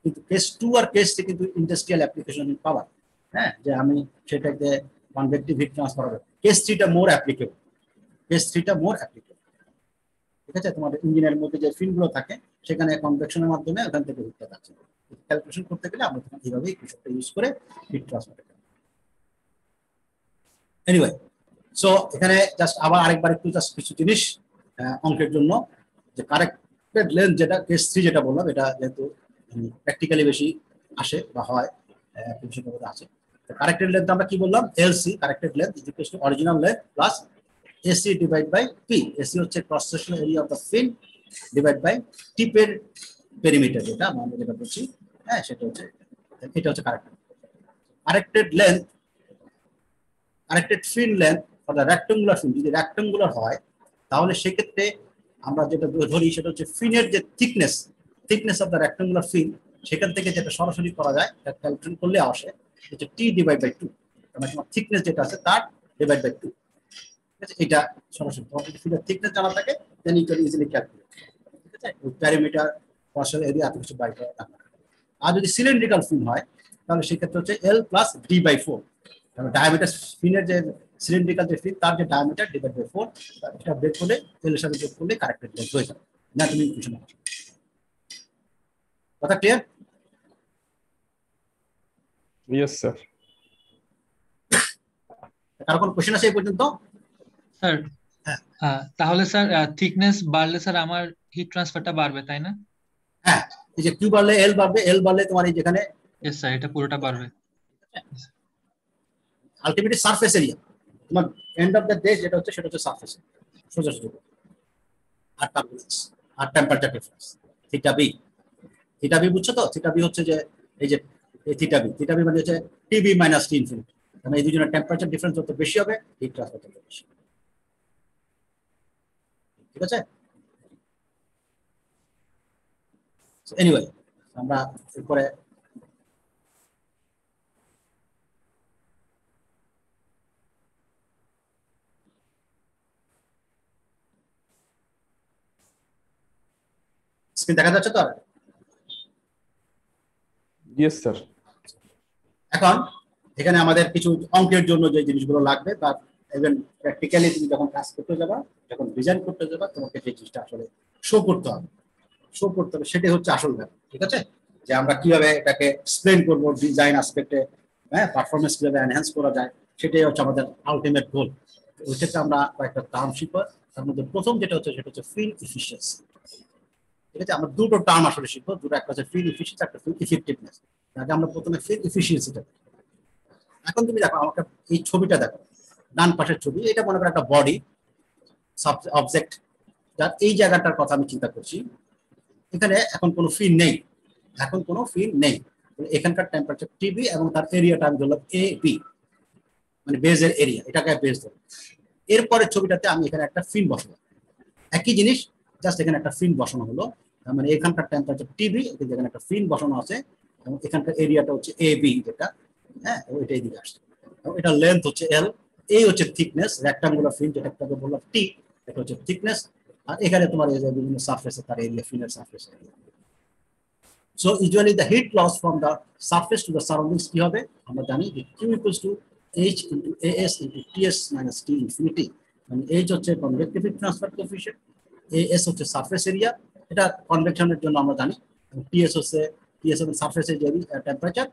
কিন্তু কেস 2 আর কেস 3 কিন্তু ইন্ডাস্ট্রিয়াল অ্যাপ্লিকেশন পাওয়া, হ্যাঁ, যে আমি সেটাকে কনভেক্টিভ হিট ট্রান্সফার হবে। কেস 3টা মোর অ্যাপ্লিকেবল, কেস 3টা মোর অ্যাপ্লিকেবল। ঠিক আছে? তোমাদের ইঞ্জিনের মধ্যে যে ফিনগুলো থাকে সেখানে কনভেকশনের মাধ্যমে ওখান থেকে হিটটা যাচ্ছে। ক্যালকুলেশন করতে গেলে আমরা তখন এইভাবেই কিছুটা ইউজ করে হিট ট্রান্সফার করি। এনিওয়ে, সো এখানে জাস্ট আবার আরেকবার একটু জাস্ট কিছু জিনিস অঙ্কের জন্য, যে কারেক্টেড লেন্থ যেটা কেস 3 যেটা বললাম, এটা যেহেতু প্র্যাকটিক্যালি বেশি আসে বা হয়, আছে। কারেক্টেড লেন্থ আমরা কি বললাম? LC corrected length is equal to original length plus AC divide by P. AC হচ্ছে cross sectional area of the fin divide by টিপের পেরিমিটার, যেটা আমরা যেটা বলছি, হ্যাঁ, সেটা হচ্ছে, এটা হচ্ছে corrected. Corrected length, corrected fin length for the rectangular fin, যদি রেক্টাঙ্গুলার হয় তাহলে সেক্ষেত্রে আমরা যেটা ধরি সেটা হচ্ছে ফিনের যে thickness, thickness of the rectangular fin, সেখান থেকে যেটা সরাসরি করা যায়, ক্যালকুলেশন করলে আসে হচ্ছে টি ডিভাইড বাই 2, মানে তোমার থিকনেস যেটা আছে তার ডিভাইড বাই 2। ঠিক আছে? এটা সরাসরি তোমার যদি ফিনের থিকনেস জানা থাকে then you can easily calculate. ঠিক আছে? প্যারামিটার ক্রস এরিয়া এত কিছু বাইরে রাখা। আর যদি সিলিন্ড্রিক্যাল ফিন হয় তাহলে সেক্ষেত্রে হচ্ছে এল প্লাস ডি বাই 4, ডায়ামিটার ফিনের যে সিলিন্ড্রিক্যাল যে ফিন তার যে ডায়ামিটার ডিভাইড বাই 4, এটা বের করলে এলের সাথে যোগ করলে কারেক্টেড লেন্থ হয়ে যাবে। না তুমি কিছু না, কথা ক্লিয়ার? Yes sir. কারো কোনো কোশ্চেন আছে এই পর্যন্ত? স্যার হ্যাঁ। তাহলে স্যার থিকনেস বাড়লে স্যার আমার হিট ট্রান্সফারটা বাড়বে তাই না? হ্যাঁ, এই যে কিউ বাড়লে এল বাড়বে, এল বাড়লে তোমার এই যেখানে ইয়েস স্যার, এটা পুরোটা বাড়বে। আলটিমেটলি সারফেস এরিয়া, তোমার এন্ড অফ দ্য ডে যেটা হচ্ছে সেটা হচ্ছে সারফেস সোজা সোজা। আর টার্বুলেন্স আর temperature difference theta B. Theta B বুঝছো তো? থিটা বি হচ্ছে যে এই যে থিটা বি, থিটা বি মানে হচ্ছে টিবি মাইনাস টি ইনফিনিটি, মানে এই দুজনের টেম্পারেচার ডিফারেন্স যত বেশি হবে হিট ট্রান্সফার তত বেশি। ঠিক আছে? এনিওয়ে, আমরা এরপরে স্ক্রিন দেখা যাচ্ছে তো? আর ইয়েস স্যার। এখন এখানে আমাদের কিছু অঙ্কের জন্য যে জিনিসগুলো লাগবে, বা ইভেন প্র্যাকটিক্যালি তুমি যখন কাজ করতে যাবা, যখন ডিজাইন করতে যাবা, তোমাকে যে জিনিসটা আসলে শো করতে হবে, শো করতে হবে, সেটাই হচ্ছে আসল ব্যাপার। ঠিক আছে? যে আমরা কিভাবে এটাকে এক্সপ্লেন করবো ডিজাইন আসপেক্টে, হ্যাঁ, পারফরমেন্স কিভাবে এনহ্যান্স করা যায়, সেটাই হচ্ছে আমাদের আলটিমেট গোল। ওই ক্ষেত্রে আমরা কয়েকটা টার্ম শিখবো। তার মধ্যে প্রথম যেটা হচ্ছে সেটা হচ্ছে ফিল ইফিসিয়েন্সি। ঠিক আছে? আমরা দুটো টার্ম আসলে শিখবো, দুটো, একটা হচ্ছে ফিল ইফিসিয়েন্সি, একটা ফিল ইফেক্টিভনেস। আগে আমরা প্রথমে ফিল ইফিসিয়েন্সিটা। এখন তুমি দেখো আমাকে এই ছবিটা দেখো, ডান পাশের ছবি, এটা মনে করো একটা বডি অবজেক্ট, যার এই জায়গাটার কথা আমি চিন্তা করছি। এখানে এখন কোনো ফিন নেই, এখন কোনো ফিন নেই। এখানকার টেম্পারেচার টিবি এবং তার এরিয়াটা আমি ধরলাম এ বি, মানে বেজের এরিয়া, এটাকে বেজ ধরো। এরপরের ছবিটাতে আমি এখানে একটা ফিন বসাবো, একই জিনিস, জাস্ট এখানে একটা ফিন বসানো হলো। তার মানে এখানকার টেম্পারেচার টিবি, এখানে একটা ফিন বসানো আছে, এবং এখানকার এরিয়াটা হচ্ছে এ বি, যেটা, হ্যাঁ, ওইটা এদিকে আসছে। এটা লেন্থ হচ্ছে এল, এই হচ্ছে থিকনেস রেক্টাঙ্গুলার ফিন, যেটা বললাম টি, এটা হচ্ছে থিকনেস। আর এখানে তোমার এই যে বিভিন্ন সারফেসে তার এরিয়া, ফিনের surface area. So usually the heat loss from the surface to the surroundings কি হবে? আমরা জানি যে Q equals to H into AS into TS minus T infinity. মানে এইচ হচ্ছে convective heat transfer coefficient, AS হচ্ছে সারফেস এরিয়া, এটা কনভেকশনের জন্য আমরা জানি, টিএস হচ্ছে সারফেসের যে টেম্পারেচার,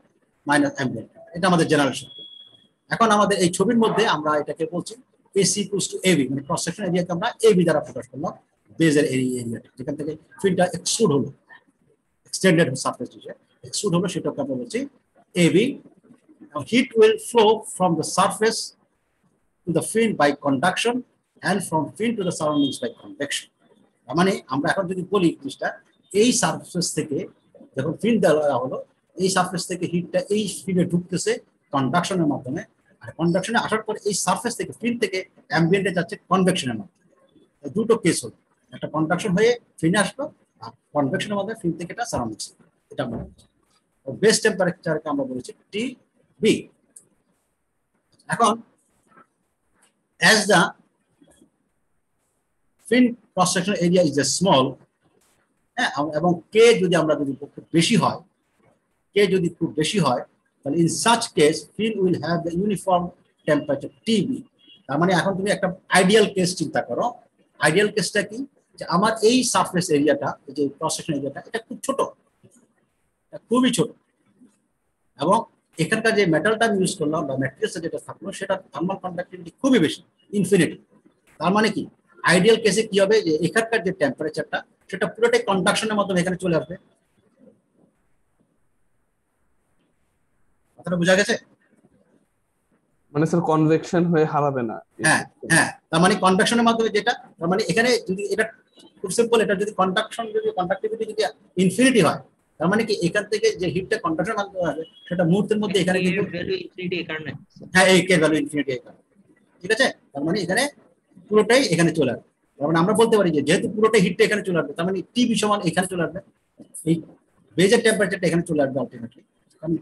মাইনাস অ্যাম্বিয়েন্ট। এটা আমাদের জেনারেল সূত্র। এখন আমাদের এই ছবির মধ্যে আমরা এটাকে বলছি AC ইকুয়ালস টু AB, মানে ক্রস সেকশন এরিয়াকে আমরা AB দ্বারা প্রকাশ করলাম, বেজের এরিয়াটা যেখান থেকে ফিল্ডটা এক্সট্রুড হলো, এক্সটেন্ডেড সারফেস হিসেবে এক্সট্রুড হলো, সেটাকে আমরা বলছি AB। Heat will flow from the surface to the fin by conduction and from fin to the surroundings by convection। মানে আমরা এখন যদি বলি জিনিসটা, এই সারফেস থেকে যখন ফিন দেওয়া হলো, এই সারফেস থেকে হিটটা এই ফিনে ঢুকতেছে কন্ডাকশনের মাধ্যমে, আর কন্ডাকশনে আসার পর এই সারফেস থেকে ফিন থেকে অ্যাম্বিয়েন্টে যাচ্ছে কনভেকশনের মাধ্যমে। দুটো কেস হলো, একটা কন্ডাকশন হয়ে ফিনে আসলো, আর কনভেকশনের মাধ্যমে ফিন থেকে এটা সারাউন্ডিংস। এটা আমরা বেস টেম্পারেচারকে আমরা বলেছি TB। এখন as the fin cross sectional area is a small, এবং কে যদি আমরা যদি খুব বেশি হয়, কে যদি খুব বেশি হয়, তাহলে in such case fin will have the uniform temperature TB। তার মানে এখন তুমি একটা আইডিয়াল কেস চিন্তা করো। আইডিয়াল কেসটা কি, যে আমার এই সারফেস এরিয়াটা, যে ক্রস সেকশন এরিয়াটা, এটা খুব ছোট, খুবই ছোট, এবং এখানকার যে মেটালটা আমি ইউজ করলাম বা ম্যাটেরিয়ালসটা যেটা থাকলো, সেটা থার্মাল কন্ডাক্টিভিটি খুবই বেশি, ইনফিনিটি। তার মানে কি, আইডিয়াল কেসে কি হবে, যে এখানকার যে টেম্পারেচারটা সেটা পুরোটাই কন্ডাকশনের মাধ্যমে এখানে চলে আসবে। কথাটা বোঝা গেছে? মানে স্যার কনভেকশন হয়ে হারাবে না। হ্যাঁ হ্যাঁ, তার মানে কনভেকশনের মাধ্যমে যেটা, তার মানে এখানে যদি এটা খুব সিম্পল, এটা যদি কন্ডাক্টিভিটি যদি ইনফিনিটি হয়, তার মানে কি এখান থেকে যে হিটটা কন্ডাকশন মাধ্যমে আসবে, সেটা মুহূর্তের মধ্যে এখানে কিন্তু ভ্যালু ইনফিনিটি এই কারণে। হ্যাঁ, এই কে ভ্যালু ইনফিনিটি এই কারণে। ঠিক আছে, তার মানে এখানে পুরোটাই এখানে চলে আসবে। তার মানে আমরা বলতে পারি যে যেহেতু পুরোটাই হিটটা এখানে চলে আসবে, তার মানে TB সমান এখানে চলে আসবে, এই বেজের টেম্পারেচারটা এখানে চলে আসবে আলটিমেটলি। কারণ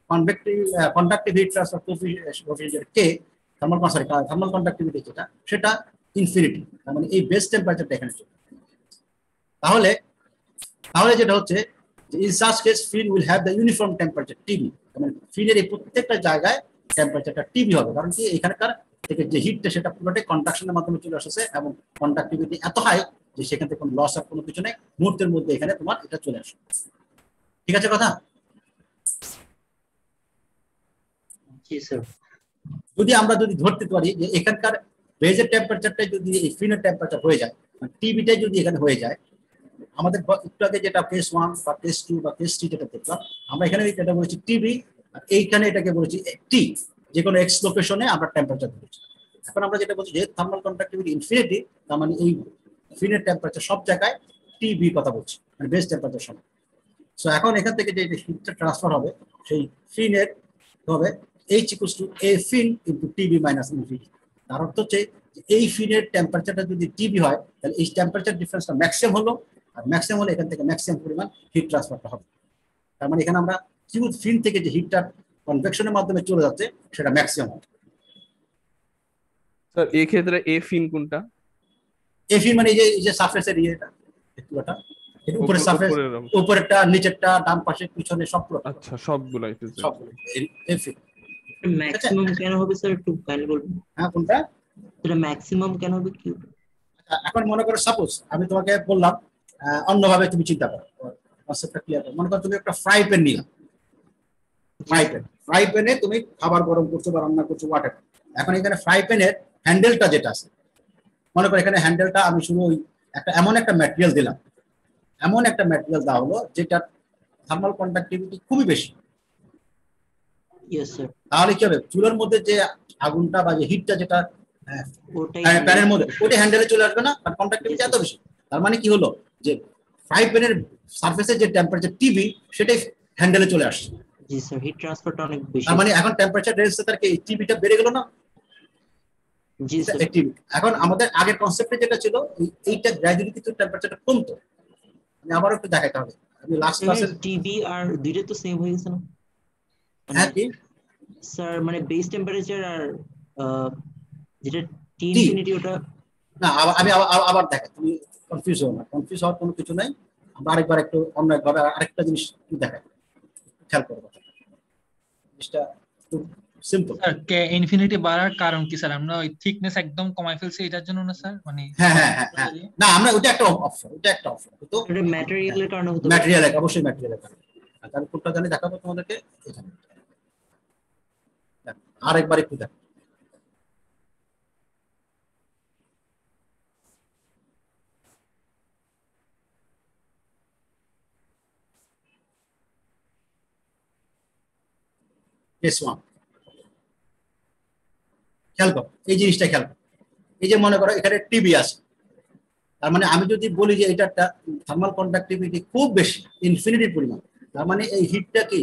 conductive heat transfer coefficient K, thermal conductivity যেটা, সেটা ইনফিনিটি। তার মানে এই বেস টেম্পারেচারটা এখানে চলে আসবে। তাহলে যেটা হচ্ছে যে in such case fin will have the uniform temperature TB। মানে ফিনের এই প্রত্যেকটা জায়গায় টেম্পারেচারটা TB হবে, কারণ কি এখানকার থেকে যে হিটটা সেটা পুরোটাই কন্ডাকশনের মাধ্যমে চলে আসছে, এবং কন্ডাক্টিভিটি এত হাই যে সেখান থেকে কোনো লস আর কোনো কিছু নেই, মুহূর্তের মধ্যে এখানে তোমার এটা চলে আসবে। ঠিক আছে কথা? জি স্যার। যদি আমরা ধরতে পারি যে এখানকার বেজের টেম্পারেচারটা যদি এই ফিনের টেম্পারেচার হয়ে যায়, TBটাই যদি এখানে হয়ে যায়, আমাদের একটু আগে যেটা কেস 1 বা কেস 2 বা কেস 3 যেটা দেখলাম, আমরা এখানে যেটা বলেছি TB, আর এইখানে এটাকে বলেছি T, যে কোনো এক্স লোকেশনে আমরা টেম্পারেচার ধরেছি। এখন আমরা যেটা বলছি যে থার্মাল কন্ডাক্টিভিটি ইনফিনিটি, তার মানে এই ফিনের টেম্পারেচার সব জায়গায় TB কথা বলছি, মানে বেস টেম্পারেচার সমান। সো এখন এখান থেকে যে হিটটা ট্রান্সফার হবে, সেই ফিনের হবে H equals to A fin into TB minus infinity। তার অর্থ হচ্ছে এই ফিনের টেম্পারেচারটা যদি TB হয়, তাহলে এই টেম্পারেচার ডিফারেন্সটা ম্যাক্সিমাম হলো, আর ম্যাক্সিমাম হলে এখান থেকে ম্যাক্সিমাম পরিমাণ হিট ট্রান্সফারটা হবে। তার মানে এখানে আমরা কিউ ফিন থেকে যে হিটটা কনভেকশনের মাধ্যমে চলে যাচ্ছে, সেটা ম্যাক্সিমাম হবে। স্যার এই ক্ষেত্রে এ ফিন কোনটা? এ ফিন মানে এই যে সারফেস এরিয়াটা, পুরোটা উপরে সারফেস, উপরেরটা, নিচেরটা, ডান পাশে, পিছনে সব পুরো। আচ্ছা, সবগুলাই সবগুলো এ ফিন। ম্যাক্সিমাম কেন হবে স্যার, একটু কাইন্ডলি বলবেন? হ্যাঁ, কোনটা? এটা ম্যাক্সিমাম কেন হবে কিউ? এখন মনে করো সাপোজ আমি তোমাকে বললাম, অন্যভাবে তুমি চিন্তা করো, কনসেপ্টটা ক্লিয়ার করো। মনে করো তুমি একটা ফ্রাই প্যান নিলাম, ফ্রাই প্যানে তুমি খাবার গরম করছো বা রান্না করছো, ওয়াটার। এখন এখানে ফ্রাই প্যানের হ্যান্ডেলটা যেটা আছে, মনে করো এখানে হ্যান্ডেলটা আমি শুধু ওই এমন একটা ম্যাটেরিয়াল দিলাম, এমন একটা ম্যাটেরিয়াল দেওয়া হলো যেটা থার্মাল কন্ডাক্টিভিটি খুবই বেশি। Yes sir. তাহলে কি হবে, চুলার মধ্যে যে আগুনটা বা যে হিটটা যেটা প্যানের মধ্যে, ওটা হ্যান্ডেলে চলে আসবে না, কারণ কন্ডাক্টিভিটি এত বেশি। তার মানে কি হলো, যে ফ্রাই প্যানের সারফেসের যে টেম্পারেচার TB, সেটাই হ্যান্ডেলে চলে আসছে। জি স্যার, হিট ট্রান্সফারটা অনেক বেশি। তার মানে এখন টেম্পারেচার রেঞ্জে তার কি TBটা বেড়ে গেল না? জি স্যার। এখন আমাদের আগের কনসেপ্টে যেটা ছিল, এইটা গ্র্যাজুয়ালি কিন্তু টেম্পারেচারটা কমতো। আমি আবারও একটু দেখাতে হবে, আমি লাস্ট ক্লাসে টিবি আর দুইটা তো সেম হয়ে গেছে না? হ্যাঁ কি স্যার, মানে বেস টেম্পারেচার আর যেটা টি ইনফিনিটি, ওটা না, আমি আবার দেখাই, তুমি কনফিউজ হও না। কনফিউজ হওয়ার কোনো কিছু নাই। আমরা আরেকবার একটু অন্য একভাবে আরেকটা জিনিস দেখাই, খেয়াল করবো। জিনিসটা খুব সিম্পল। স্যার কে ইনফিনিটি বাড়ার কারণ কি স্যার? আমরা ওই থিকনেস একদম কমাই ফেলছি এটার জন্য না স্যার? মানে হ্যাঁ হ্যাঁ হ্যাঁ, না আমরা ওটা একটা অপশন, তো এটা ম্যাটেরিয়ালের কারণে হতে পারে। ম্যাটেরিয়ালের, অবশ্যই ম্যাটেরিয়ালের কারণে। তাহলে কোনটা জানি দেখাবো তোমাদেরকে এখানে আরেকবার একটু দেখো কেস 1 খেয়াল করো এই জিনিসটা খেয়াল করো এই যে মনে করো এখানে টিভি আছে তার মানে আমি যদি বলি যে এটা থার্মাল কন্ডাক্টিভিটি খুব বেশি ইনফিনিটির পরিমাণ তার মানে এই হিটটা কি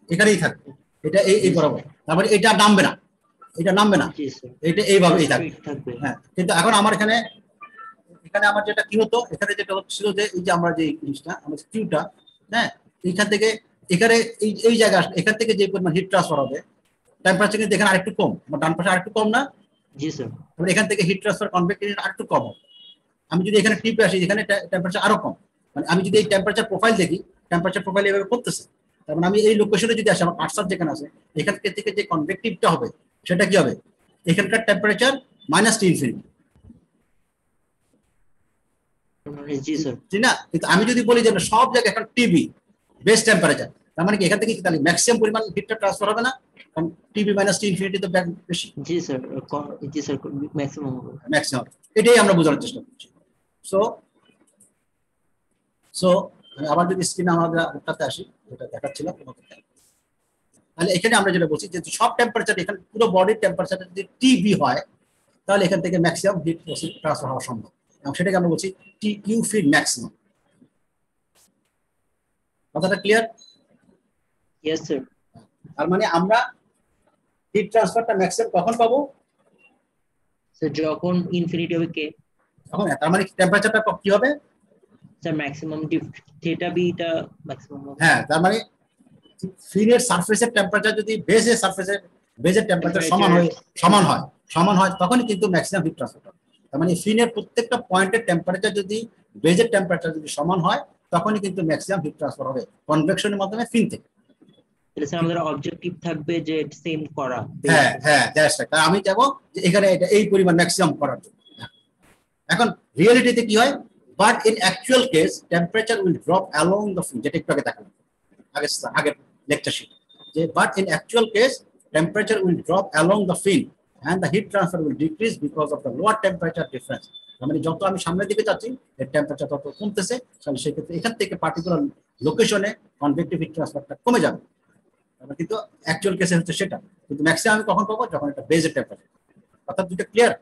এখানেই থাকবে এটা এই বরাবর তার মানে এটা নামবে না এটা নামবে না এটা এইভাবেই থাকবে হ্যাঁ কিন্তু এখন আমার এখানে আমার যেটা কি হতো এখানে যেটা হচ্ছিল যে এই যে আমরা যে জিনিসটা আমাদের কিউটা হ্যাঁ এইখান থেকে এখানে এই জায়গা এখান থেকে যে পরিমাণ হিট ট্রান্সফার হবে টেম্পারেচার কিন্তু এখানে আরেকটু কম আমার ডান পাশে আরেকটু কম না জি স্যার তাহলে এখান থেকে হিট ট্রান্সফার কনভেক্টিভিটি আরেকটু কম হবে আমি যদি এখানে টিপে আসি এখানে টেম্পারেচার আরো কম মানে আমি যদি এই টেম্পারেচার প্রোফাইল দেখি টেম্পারেচার প্রোফাইল এভাবে করতেছে তার মানে আমি এই লোকেশনে যদি আসি আমার কার্সার যেখানে আছে এখান থেকে যে কনভেক্টিভটা হবে সেটা কি হবে এখানকার টেম্পারেচার -T ইনফিনিটি জি স্যার ঠিক না কিন্তু আমি যদি বলি যে সব জায়গায় এখন টিবি বেস টেম্পারেচার তার মানে কি এখান থেকে তাহলে ম্যাক্সিমাম পরিমাণ হিটটা ট্রান্সফার হবে না কারণ টিবি -T ইনফিনিটি তো বেশি জি স্যার ম্যাক্সিমাম এটাই আমরা বোঝানোর চেষ্টা করছি সো আমি আবার যদি স্ক্রিনে আমরা ওটাতে আসি যেটা দেখাচ্ছিলাম তাহলে এখানে আমরা যেটা বলছি যে সব টেম্পারেচার এখানে পুরো বডির টেম্পারেচার যদি টিবি হয় তাহলে এখান থেকে ম্যাক্সিমাম হিট ট্রান্সফার হওয়া সম্ভব এবং সেটাকে আমরা বলছি টিইউ ফিড ম্যাক্সিমাম কথাটা ক্লিয়ার ইয়েস স্যার তার মানে আমরা হিট ট্রান্সফারটা ম্যাক্সিমাম কখন পাবো স্যার যখন ইনফিনিটি হবে কে তখন তার মানে টেম্পারেচারটা কি হবে sir maximum theta beta maximum হ্যাঁ তার মানে ফিনের সারফেসের টেম্পারেচার যদি বেজের টেম্পারেচার সমান হয় তখনই কিন্তু ম্যাক্সিমাম হিট ট্রান্সফার হবে তার মানে ফিনের প্রত্যেকটা পয়েন্টের টেম্পারেচার যদি বেজের টেম্পারেচার যদি সমান হয় তখনই কিন্তু ম্যাক্সিমাম হিট ট্রান্সফার হবে কনভেকশনের মাধ্যমে ফিন থেকে তাহলে স্যার আমাদের অবজেক্টিভ থাকবে যে সেম করা হ্যাঁ দ্যাটস রাইট আমি চাইবো যে এখানে এটা এই পরিমাণ ম্যাক্সিমাম করার জন্য এখন রিয়েলিটিতে কি হয় but in actual case temperature will drop along the fin যেটা একটু আগে দেখালাম আগের লেকচার শিট যে but in actual case temperature will drop along the fin and the heat transfer will decrease because of the lower temperature difference মানে যত আমি সামনের দিকে যাচ্ছি এর টেম্পারেচার তত কমতেছে তাহলে সেক্ষেত্রে এখান থেকে পার্টিকুলার লোকেশনে কনভেক্টিভ হিট ট্রান্সফারটা কমে যাবে কিন্তু অ্যাকচুয়াল কেসে হচ্ছে সেটা কিন্তু ম্যাক্সিমাম আমি কখন পাবো যখন এটা বেজের টেম্পারেচার অর্থাৎ দুটো ক্লিয়ার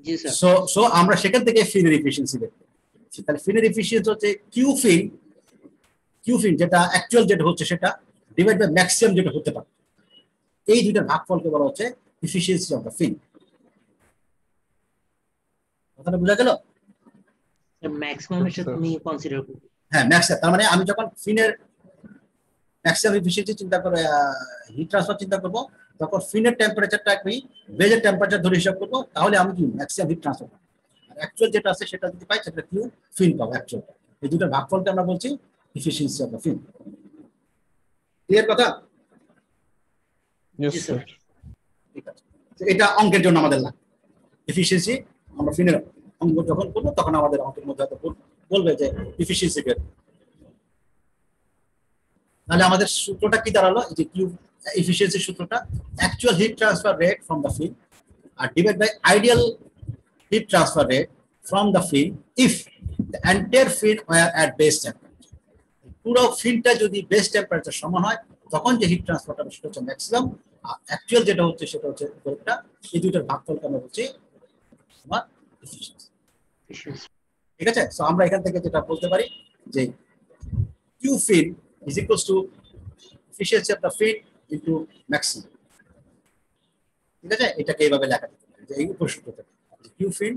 জি স্যার সো আমরা সেখান থেকে ফিনের এফিশিয়েন্সি দেখব তাহলে ফিনের এফিশিয়েন্সি হচ্ছে কিউ ফিন যেটা অ্যাকচুয়াল যেটা হচ্ছে সেটা ডিভাইড বাই ম্যাক্সিমাম যেটা হতে পারে এই দুইটার ভাগফলকে বলা হচ্ছে এফিশিয়েন্সি অফ দ্য ফিন কথাটা বোঝা গেল ম্যাক্সিমামের সাথে আমি কনসিডার করব হ্যাঁ ম্যাক্সিমাম তার মানে আমি যখন ফিনের ম্যাক্সিমাম এফিশিয়েন্সি চিন্তা করে হিট ট্রান্সফার চিন্তা করব তখন ফিনের টেম্পারেচারটা আমি বেজের টেম্পারেচার ধরে হিসাব করব তাহলে আমি কি ম্যাক্সিমাম হিট ট্রান্সফার পাবো আর অ্যাকচুয়াল যেটা আছে সেটা যদি পাই সেটা কিউ ফিন পাবো অ্যাকচুয়াল এই দুটোর ভাগফলকে আমরা বলছি efficiency of the fin clear কথা Yes, sir. ঠিক আছে এটা অঙ্কের জন্য আমাদের লাগে এফিশিয়েন্সি আমরা ফিনের অঙ্ক যখন করবো তখন আমাদের অঙ্কের মধ্যে বলবে যে এফিশিয়েন্সি বের তাহলে আমাদের সূত্রটা কি দাঁড়ালো এই যে কিউ এফিশিয়েন্সি সূত্রটা actual heat transfer rate from the fin আর divide by ideal heat transfer rate from the fin if the entire fin were at base temperature পুরো ফিনটা যদি বেস টেম্পারেচার সমান হয় তখন যে হিট ট্রান্সফারটা সেটা হচ্ছে ম্যাক্সিমাম আর অ্যাকচুয়াল যেটা হচ্ছে সেটা হচ্ছে একটা এই দুইটার ভাগফলকে আমরা বলছি আমার এফিশিয়েন্সি ঠিক আছে সো আমরা এখান থেকে যেটা বলতে পারি যে Q fin is equals to efficiency of the feed into maximum ঠিক আছে এটাকে এইভাবে লেখা যেতে পারে যে এই উপসূত্রটা কিউ ফিন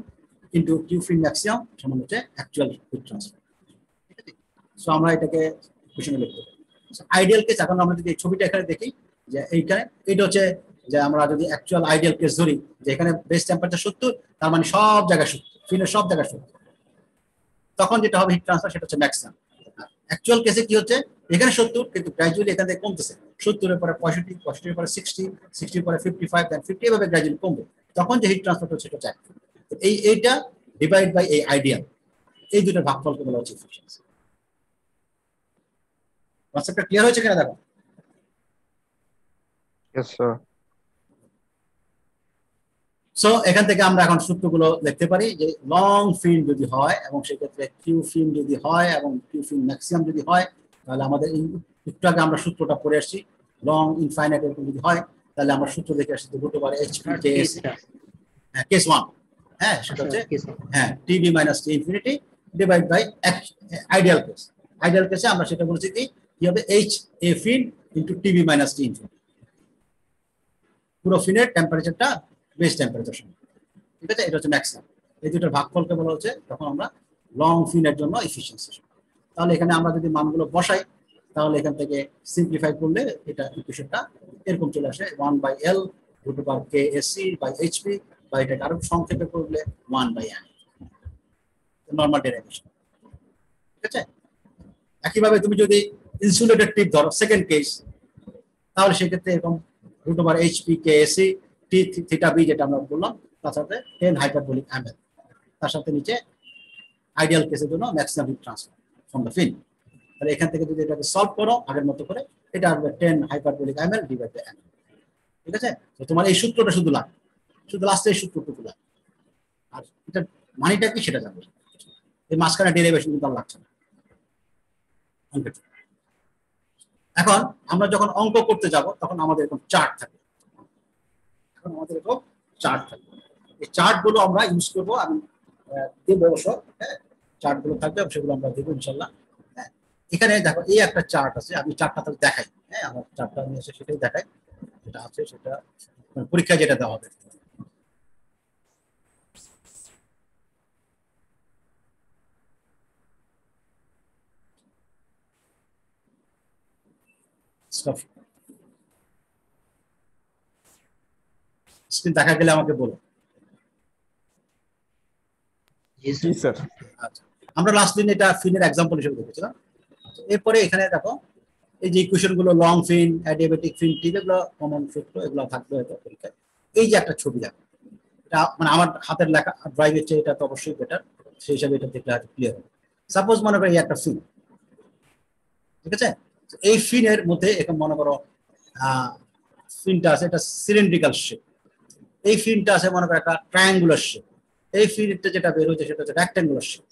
ইনটু কিউ ফিন ম্যাক্সিমাম সমান হচ্ছে অ্যাকচুয়াল হিট ট্রান্সফার ঠিক আছে সো আমরা এটাকে ইকুয়েশনে লিখতে পারি আইডিয়াল কেস এখন আমরা যদি এই ছবিটা এখানে দেখি যে এইখানে এটা হচ্ছে যে আমরা যদি অ্যাকচুয়াল আইডিয়াল কেস ধরি যে এখানে বেস টেম্পারেচার 70 তার মানে সব জায়গায় 70 ফিনের সব জায়গায় 70 তখন যেটা হবে হিট ট্রান্সফার সেটা হচ্ছে ম্যাক্সিমাম অ্যাকচুয়াল কেসে কি হচ্ছে এখানে 70 কিন্তু গ্র্যাজুয়ালি এখান থেকে কমতেছে 70 এর পরে 65 65 এর পরে 60 60 এর পরে 55 দেন 50 এভাবে গ্র্যাজুয়ালি কমবে তখন যে হিট ট্রান্সফার হচ্ছে সেটা চাই এইটা ডিভাইড বাই এই আইডিয়াল এই দুটো ভাগফলকে বলা হচ্ছে এফিশিয়েন্সি কনসেপ্টটা ক্লিয়ার হয়েছে কিনা দেখো। Yes, sir. সো এখান থেকে আমরা এখন সূত্রগুলো দেখতে পারি যে লং ফিন যদি হয় এবং সেক্ষেত্রে কিউ ফিন যদি হয় এবং কিউ ফিন ম্যাক্সিমাম যদি হয়, তাহলে আমাদের একটু আগে আমরা সূত্রটা পড়ে আসছি, লং ইনফাইনাইট এরকম যদি হয় তাহলে আমরা সূত্র দেখে আসছি √ এইচপি কে এস, কেস 1, হ্যাঁ সেটা হচ্ছে হ্যাঁ T B minus T infinity divide by ideal case. Ideal কেসে আমরা সেটা বলছি কি হবে H A fin into T B minus T infinity, পুরো ফিনের টেম্পারেচারটা বেস টেম্পারেচার সমান, ঠিক আছে। এটা হচ্ছে ম্যাক্সিমাম। এই দুটোর ভাগফলকে বলা হচ্ছে তখন আমরা লং ফিনের জন্য এফিসিয়েন্সি। তাহলে এখানে আমরা যদি মানগুলো বসাই তাহলে এখান থেকে সিম্পলিফাই করলে এটা ইকুয়েশনটা এরকম চলে আসে 1/L √ KSC বাই এইচপি, বা এটাকে আরো সংক্ষেপে করলে 1/N, নর্মাল ডেরিভেশন, ঠিক আছে। একইভাবে তুমি যদি ইনসুলেটেড টিপ ধরো সেকেন্ড কেস, তাহলে সেক্ষেত্রে এরকম √ এইচপি KSC টি থিটা বি যেটা আমরা বললাম, তার সাথে 10 হাইপারবোলিক ml, তার সাথে নিচে আইডিয়াল কেসের জন্য maximum heat transfer from the fin. তাহলে এখান থেকে যদি এটাকে সলভ করো আগের মতো করে, এটা আসবে 10 hyperbolic ml divide by ml, ঠিক আছে। তো তোমার এই সূত্রটা শুধু লাগবে, শুধু লাস্টে এই সূত্রটুকু লাগবে, আর এটা মানিটা কি সেটা জানবে। এই মাঝখানে ডেরিভেশন কিন্তু আর লাগছে না। এখন আমরা যখন অঙ্ক করতে যাব তখন আমাদের এরকম চার্ট থাকবে, এখন আমাদের এরকম চার্ট থাকবে। এই চার্ট গুলো আমরা ইউজ করবো, আমি দেবো অবশ্য, হ্যাঁ চার্ট গুলো থাকবে, সেগুলো আমরা দেবো ইনশাল্লাহ। হ্যাঁ এখানে দেখো এই একটা চার্ট আছে, আমি চার্টটা তাহলে দেখাই, হ্যাঁ আমার চার্টটা নিয়ে এসে সেটাই দেখাই, যেটা আছে সেটা পরীক্ষায় যেটা দেওয়া হবে। স্ক্রিন দেখা গেলে আমাকে বলো। জি স্যার। আচ্ছা, আমরা লাস্ট দিন এটা ফিনের এক্সাম্পল হিসেবে দেখেছিলাম। এরপরে এখানে দেখো এই যে ইকুয়েশন গুলো লং ফিন, অ্যাডিয়াবেটিক ফিন, ঠিক এগুলো কমন সূত্র, এগুলো থাকবে হয়তো পরীক্ষায়। এই যে একটা ছবি দেখো, এটা মানে আমার হাতের লেখা ড্রাইভের চেয়ে এটা তো অবশ্যই বেটার, সেই হিসাবে এটা দেখলে হয়তো ক্লিয়ার হবে। সাপোজ মনে করো এই একটা ফিন, ঠিক আছে। এই ফিনের মধ্যে এখন মনে করো ফিনটা আছে এটা সিলিন্ড্রিক্যাল শেপ, এই ফিনটা আছে মনে করো একটা ট্রায়াঙ্গুলার শেপ, এই ফিনটা যেটা বের হচ্ছে সেটা হচ্ছে রেক্ট্যাঙ্গুলার শেপ,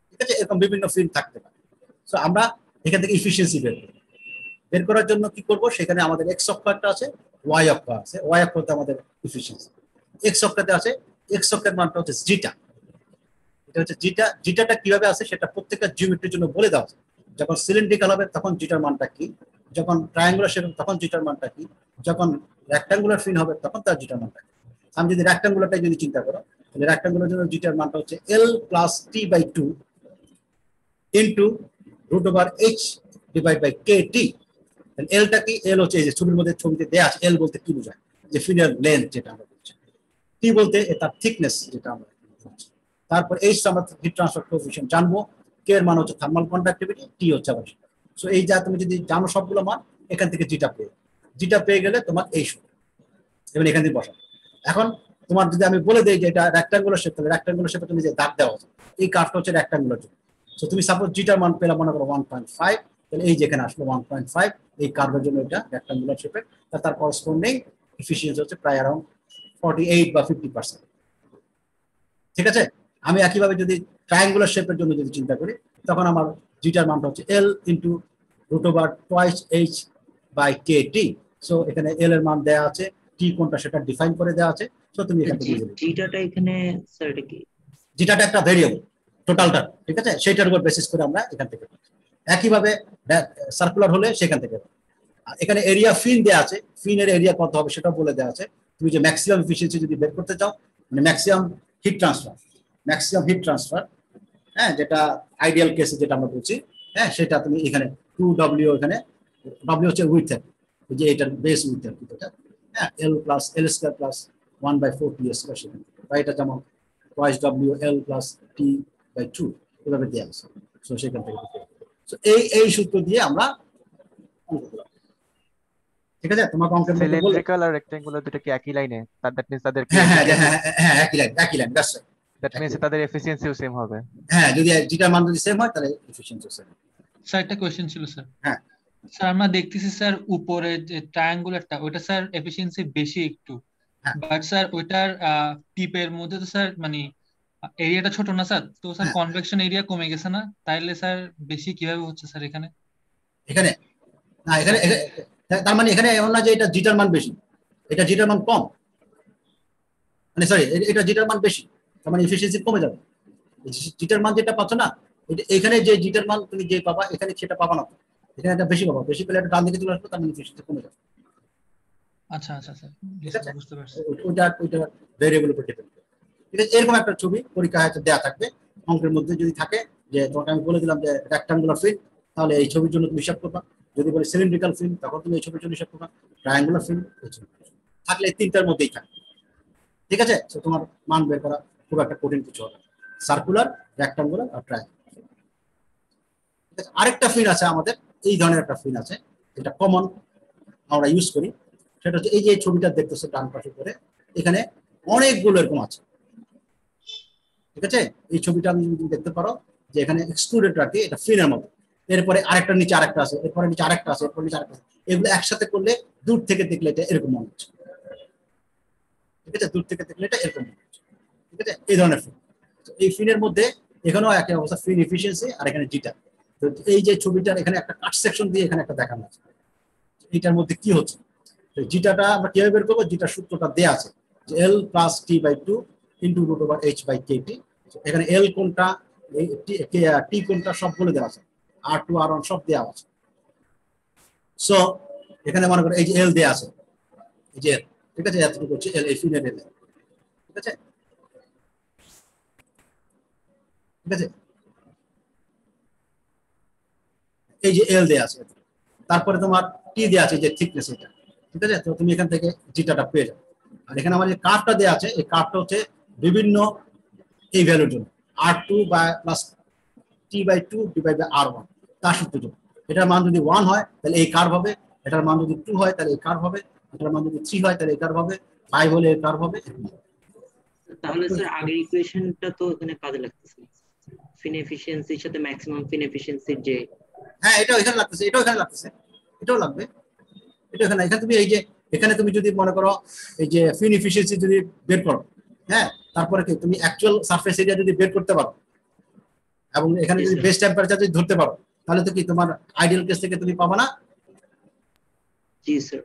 ঠিক আছে। এরকম বিভিন্ন ফিন থাকতে পারে। সো আমরা এখান থেকে ইফিসিয়েন্সি বের করার জন্য কি করব, সেখানে আমাদের এক্স অক্ষটা আছে, ওয়াই অক্ষ আছে, ওয়াই অক্ষতে আমাদের ইফিসিয়েন্সি, এক্স অক্ষতে আছে, এক্স অক্ষের মানটা হচ্ছে জিটা, এটা হচ্ছে জিটা। জিটাটা কিভাবে আছে সেটা প্রত্যেকটা জিওমেট্রির জন্য বলে দেওয়া আছে। যখন সিলিন্ড্রিক্যাল হবে তখন জিটার মানটা কি, যখন ট্রায়াঙ্গুলার শেপ হবে তখন জিটার মানটা কি, যখন রেক্ট্যাঙ্গুলার ফিন হবে তখন তার জিটার মানটা কি। আমি যদি রেক্ট্যাঙ্গুলারটাই যদি চিন্তা করো, তাহলে রেক্ট্যাঙ্গুলার জন্য জিটার মানটা হচ্ছে L + T/2 into √H divide by KT। এলটা কি, এল হচ্ছে এই যে ছবির মধ্যে ছবিতে দেয়া আছে, এল বলতে কি বোঝায়, যে ফিনের লেন্থ যেটা আমরা বলছি, টি বলতে তার থিকনেস যেটা আমরা বলছি। তারপর এইচ আমরা হিট ট্রান্সফার কোএফিশিয়েন্ট জানবো, কে এর মান হচ্ছে থার্মাল কন্ডাক্টিভিটি, টি হচ্ছে আবার। সো এই যা তুমি যদি জানো সবগুলো মান, এখান থেকে জিটা পেয়ে গেলে তোমার এই সূত্র, এবং এখান থেকে বসাবো। এখন তোমার যদি আমি বলে দিই যে এটা রেক্ট্যাঙ্গুলার শেপ, তাহলে রেক্ট্যাঙ্গুলার শেপে তুমি যে দাগ দেওয়া আছে, এই কার্ভটা হচ্ছে রেক্ট্যাঙ্গুলার জন্য। সো তুমি সাপোজ জিটার মান পেলাম মনে করো 1.5, তাহলে এই যেখানে আসলো 1.5, এই কার্ভের জন্য এটা রেক্ট্যাঙ্গুলার শেপের, তার করসপন্ডিং এফিসিয়েন্সি হচ্ছে প্রায় অ্যারাউন্ড 48 বা 50%, ঠিক আছে। আমি একইভাবে যদি ট্রায়াঙ্গুলার শেপের জন্য যদি চিন্তা করি, তখন আমার জিটার মানটা হচ্ছে L into √2H by KT। So এখানে L এর মান দেওয়া আছে, টি কোনটা সেটা ডিফাইন করে দেওয়া আছে। সো তুমি এখান থেকে বুঝে নিবে জিটাটা এখানে স্যার এটা কি, জিটাটা একটা ভেরিয়েবল টোটালটা, ঠিক আছে, সেইটার উপর বেসিস করে আমরা এখান থেকে একইভাবে সার্কুলার হলে সেখান থেকে। আর এখানে এরিয়া ফিন দেওয়া আছে, ফিনের এরিয়া কত হবে সেটা বলে দেওয়া আছে। তুমি যে ম্যাক্সিমাম এফিসিয়েন্সি যদি বের করতে চাও, মানে ম্যাক্সিমাম হিট ট্রান্সফার, হ্যাঁ যেটা আইডিয়াল কেসে যেটা আমরা বলছি, হ্যাঁ সেটা তুমি এখানে 2W, এখানে W হচ্ছে উইথ, যে এটার বেস উইথ আর কি, হ্যাঁ L + L² + 1/4 T², সেখানে বা এটা যেমন twice W L + T/2 এভাবে দেওয়া আছে। সো সেখান থেকে এই সূত্র দিয়ে আমরা অঙ্ক করলাম, ঠিক আছে। তোমাকে অঙ্কের মধ্যে বলে সিলিন্ড্রিক্যাল আর রেক্ট্যাঙ্গুলার দুটো কি একই লাইনে? দ্যাট মিন্স তাদের হ্যাঁ একই line that's right. That means তাদের এফিসিয়েন্সিও সেম হবে। হ্যাঁ যদি জিটার মান যদি সেম হয় তাহলে এফিসিয়েন্সি সেম। স্যার একটা কোয়েশ্চেন ছিল স্যার। হ্যাঁ। স্যার আমরা দেখতেছি স্যার উপরে যে ট্রায়াঙ্গুলারটা ওটা স্যার এফিসিয়েন্সি বেশি একটু, হ্যাঁ। বাট স্যার ওইটার টিপের মধ্যে তো স্যার মানে এরিয়াটা ছোট না স্যার, তো স্যার হ্যাঁ। কনভেকশন এরিয়া কমে গেছে না? তাইলে স্যার বেশি কিভাবে হচ্ছে স্যার এখানে? এখানে না, এখানে তার মানে এখানে এমন না যে এটা জিটার মান বেশি, এটা জিটার মান কম, মানে সরি এটা জিটার মান বেশি, তার মানে এফিসিয়েন্সি কমে যাবে। জিটার মান যেটা পাচ্ছ না, এখানে যে জিটার মান তুমি যে পাবা এখানে সেটা পাবা না, এখানে একটা বেশি পাবা, বেশি পেলে একটা ডান দিকে চলে আসবে, তার মানে এফিসিয়েন্সি কমে যাবে। আচ্ছা আচ্ছা স্যার, ঠিক আছে, বুঝতে পারছি। ওইটা ভেরিয়েবল উপর ডিপেন্ড করে। ঠিক আছে, এরকম একটা ছবি পরীক্ষা হয়তো দেওয়া থাকবে, অঙ্কের মধ্যে যদি থাকে যে তোমাকে আমি বলে দিলাম যে রেক্টাঙ্গুলার ফিল্ড, তাহলে এই ছবির জন্য তুমি হিসাব করবা। যদি বলি সিলিন্ড্রিক্যাল ফিল্ড, তখন তুমি এই ছবির জন্য হিসাব করবা। ট্রায়াঙ্গুলার ফিল্ড থাকলে এই তিনটার মধ্যেই থাকে। ঠিক আছে, তো তোমার মান বের করা খুব একটা কঠিন কিছু হবে। সার্কুলার, রেক্টাঙ্গুলার আর ট্রায়াঙ্গুলার। ঠিক আছে, আরেকটা ফিল্ড আছে আমাদের, এই ধরনের একটা ফিল্ড আছে যেটা কমন আমরা ইউজ করি, সেটা হচ্ছে এই যে ছবিটা দেখতেছো ডান পাশে করে, এখানে অনেকগুলো এরকম আছে। ঠিক আছে, এই ছবিটা আমি যদি দেখতে পারো যে এখানে এক্সক্লুডেড রাখি, এটা ফিনের মতো, এরপরে আরেকটা নিচে আরেকটা আছে, এরপরে নিচে আরেকটা আছে, এরপরে নিচে আরেকটা আছে, এগুলো একসাথে করলে দূর থেকে দেখলে এটা এরকম মনে হচ্ছে। ঠিক আছে, দূর থেকে দেখলে এটা এরকম মনে হচ্ছে। ঠিক আছে, এই ধরনের ফিন। এই ফিনের মধ্যে এখানেও একই অবস্থা, ফিন এফিসিয়েন্সি আর এখানে জিটা। তো এই যে ছবিটার এখানে একটা কাট সেকশন দিয়ে এখানে একটা দেখানো আছে, এটার মধ্যে কি হচ্ছে। জিটাটা আমরা কিভাবে বের করবো, জিটার সূত্রটা দেয়া আছে যে L plus T/2 into √H/KT। এখানে L কোনটা, T কোনটা সব বলে দেওয়া আছে, R2 R1 সব দেওয়া আছে। সো এখানে মনে করো এই যে L দেয়া আছে, এই যে L, ঠিক আছে, এতটুকু হচ্ছে L, এই ফিনের L। ঠিক আছে, ঠিক আছে, এই যে L দেয়া আছে, তারপরে তোমার T দেয়া আছে যে থিকনেস এটা। ঠিক আছে, তো তুমি এখান থেকে জিটাটা পেয়ে যাবে। আর এখানে আমার যে কার্ভটা দেওয়া আছে, এই কার্ভটা হচ্ছে বিভিন্ন এই ভ্যালুর জন্য, R2 বা plus T/2 divide by R1 তার সূত্রের জন্য। এটার মান যদি 1 হয় তাহলে এই কার্ভ হবে, এটার মান যদি 2 হয় তাহলে এই কার্ভ হবে, এটার মান যদি 3 হয় তাহলে এই কার্ভ হবে, 5 হলে এই কার্ভ হবে। তাহলে স্যার আগের ইকুয়েশনটা তো এখানে কাজে লাগতেছে, ফিন এফিসিয়েন্সির সাথে ম্যাক্সিমাম ফিন এফিসিয়েন্সির যে। হ্যাঁ, এটাও এখানে লাগতেছে, এটাও এখানে লাগতেছে, এটাও লাগবে, এটা এখানে। এখানে তুমি এই যে এখানে তুমি যদি মনে করো এই যে ফিন এফিসিয়েন্সি যদি বের করো, হ্যাঁ, তারপরে কি তুমি অ্যাকচুয়াল সারফেস এরিয়া যদি বের করতে পারো এবং এখানে যদি বেস টেম্পারেচার যদি ধরতে পারো, তাহলে তো কি তোমার আইডিয়াল কেস থেকে তুমি পাবা না? জি স্যার।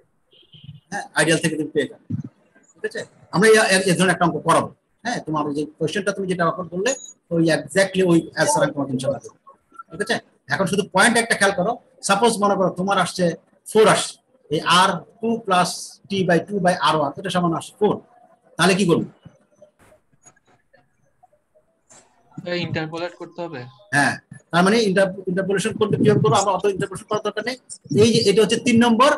হ্যাঁ, আইডিয়াল থেকে তুমি পেয়ে যাবে। ঠিক আছে, আমরা এই ধরনের একটা অঙ্ক করাবো। হ্যাঁ, তোমার যে কোশ্চেনটা তুমি যেটা অফার করলে ওই এক্স্যাক্টলি ওই অ্যান্সার আমি তোমাকে ইনশাআল্লাহ দেব। ঠিক আছে, এখন শুধু পয়েন্ট একটা খেয়াল করো, সাপোজ মনে করো তোমার আসছে 4 আসছে, এই R2 plus T/2 by R1 এটা সমান আসছে 4, তাহলে কি করবে? ইন্টারপোলেট করতে হবে। হ্যাঁ, তার মানে ইন্টারপোলেশন করতে কিভাবে করবো, আমরা অত ইন্টারপোলেশন করার দরকার নেই। এই যে এটা হচ্ছে 3 নম্বর,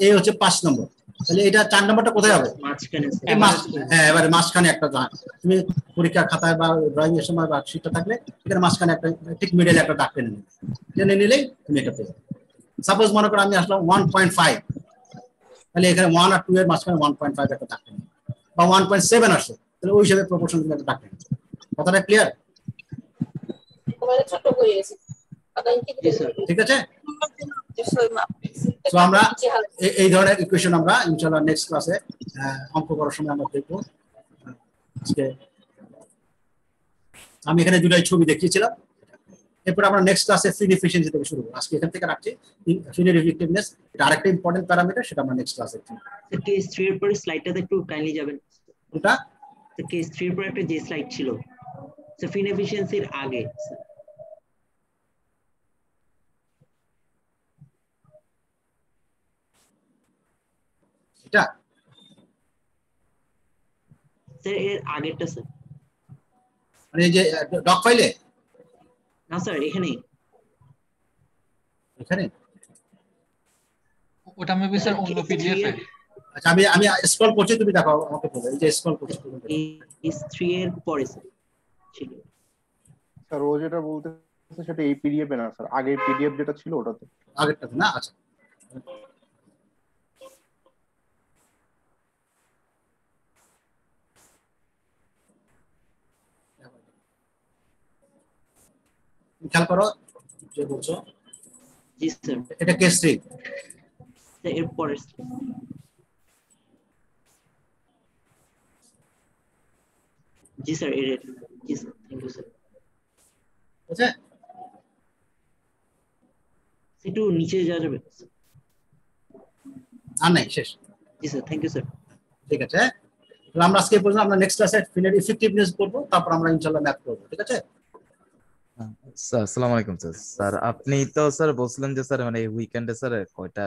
এই হচ্ছে 5 নম্বর, তাহলে এটা 4 নম্বরটা কোথায় হবে? মাঝখানে। হ্যাঁ, এবারে মাঝখানে একটা দাগ, তুমি পরীক্ষা খাতায় বা ড্রয়িং এর সময় বা শীটটা থাকলে এখানে মাঝখানে একটা ঠিক মিডলে একটা দাগ টেনে নেবে, টেনে নিলেই তুমি এটা পেয়ে যাবে। সাপোজ মনে করো আমি আসলাম 1.5, তাহলে এখানে 1 আর 2 এর মাঝখানে 1.5 একটা দাগ টেনে, বা 1.7 আসছে, তাহলে ওই হিসাবে প্রপোর্শন তুমি একটা দাগ টেনে। কথাটা ক্লিয়ার? ঠিক আছে, তো আমরা এই ধরনের ইকুয়েশন আমরা ইনশাআল্লাহ নেক্সট ক্লাসে অঙ্ক করার সময় আমরা দেখবো। আজকে আমি এখানে দুটাই ছবি দেখিয়েছিলাম, এরপর আমরা নেক্সট ক্লাসে ফিন এফিসিয়েন্সি থেকে শুরু করব। আজকে এখান থেকে রাখছি। ফিনের এফেক্টিভনেস এটা আরেকটা ইম্পর্টেন্ট প্যারামিটার, সেটা আমরা নেক্সট ক্লাসে দেখব। স্যার কেস 3 এর পরে স্লাইডটাতে একটু কাইন্ডলি যাবেন। ওটা স্যার কেস 3 এর পরে একটা যে স্লাইড ছিল স্যার ফিন এফিসিয়েন্সির আগে, এটা স্যার এর আগেরটা স্যার। মানে এই যে ডক ফাইলে, না স্যার এখানেই। এখানে ওটা মেবি স্যার অন্য পিডিএফ এ। আচ্ছা, আমি স্ক্রল করছি, তুমি দেখো আমাকে বলো। এই যে স্ক্রল করছি, তুমি দেখো। কেস 3 এর পরে স্যার ছিল। স্যার ও যেটা বলতেছে সেটা এই পিডিএফ এ না স্যার, আগের পিডিএফ যেটা ছিল ওটাতে। আগেরটাতে না? আচ্ছা, খেয়াল করো যে বলছো জি স্যার এটা কেস 3। এর পরের জি স্যার জি স্যার থ্যাংক ইউ স্যার বুঝছে? একটু নিচে যাওয়া যাবে আর নাই, শেষ। জি স্যার থ্যাংক ইউ স্যার ঠিক আছে, তাহলে আমরা আজকে পর্যন্ত, আমরা নেক্সট ক্লাসে ফিনের ইফেক্টিভনেস করবো, তারপর আমরা ইনশাআল্লাহ ম্যাথ করবো। ঠিক আছে স্যার আসসালামু আলাইকুম স্যার। স্যার আপনি তো স্যার বলছিলেন যে স্যার মানে উইকেন্ডে স্যার কয়টা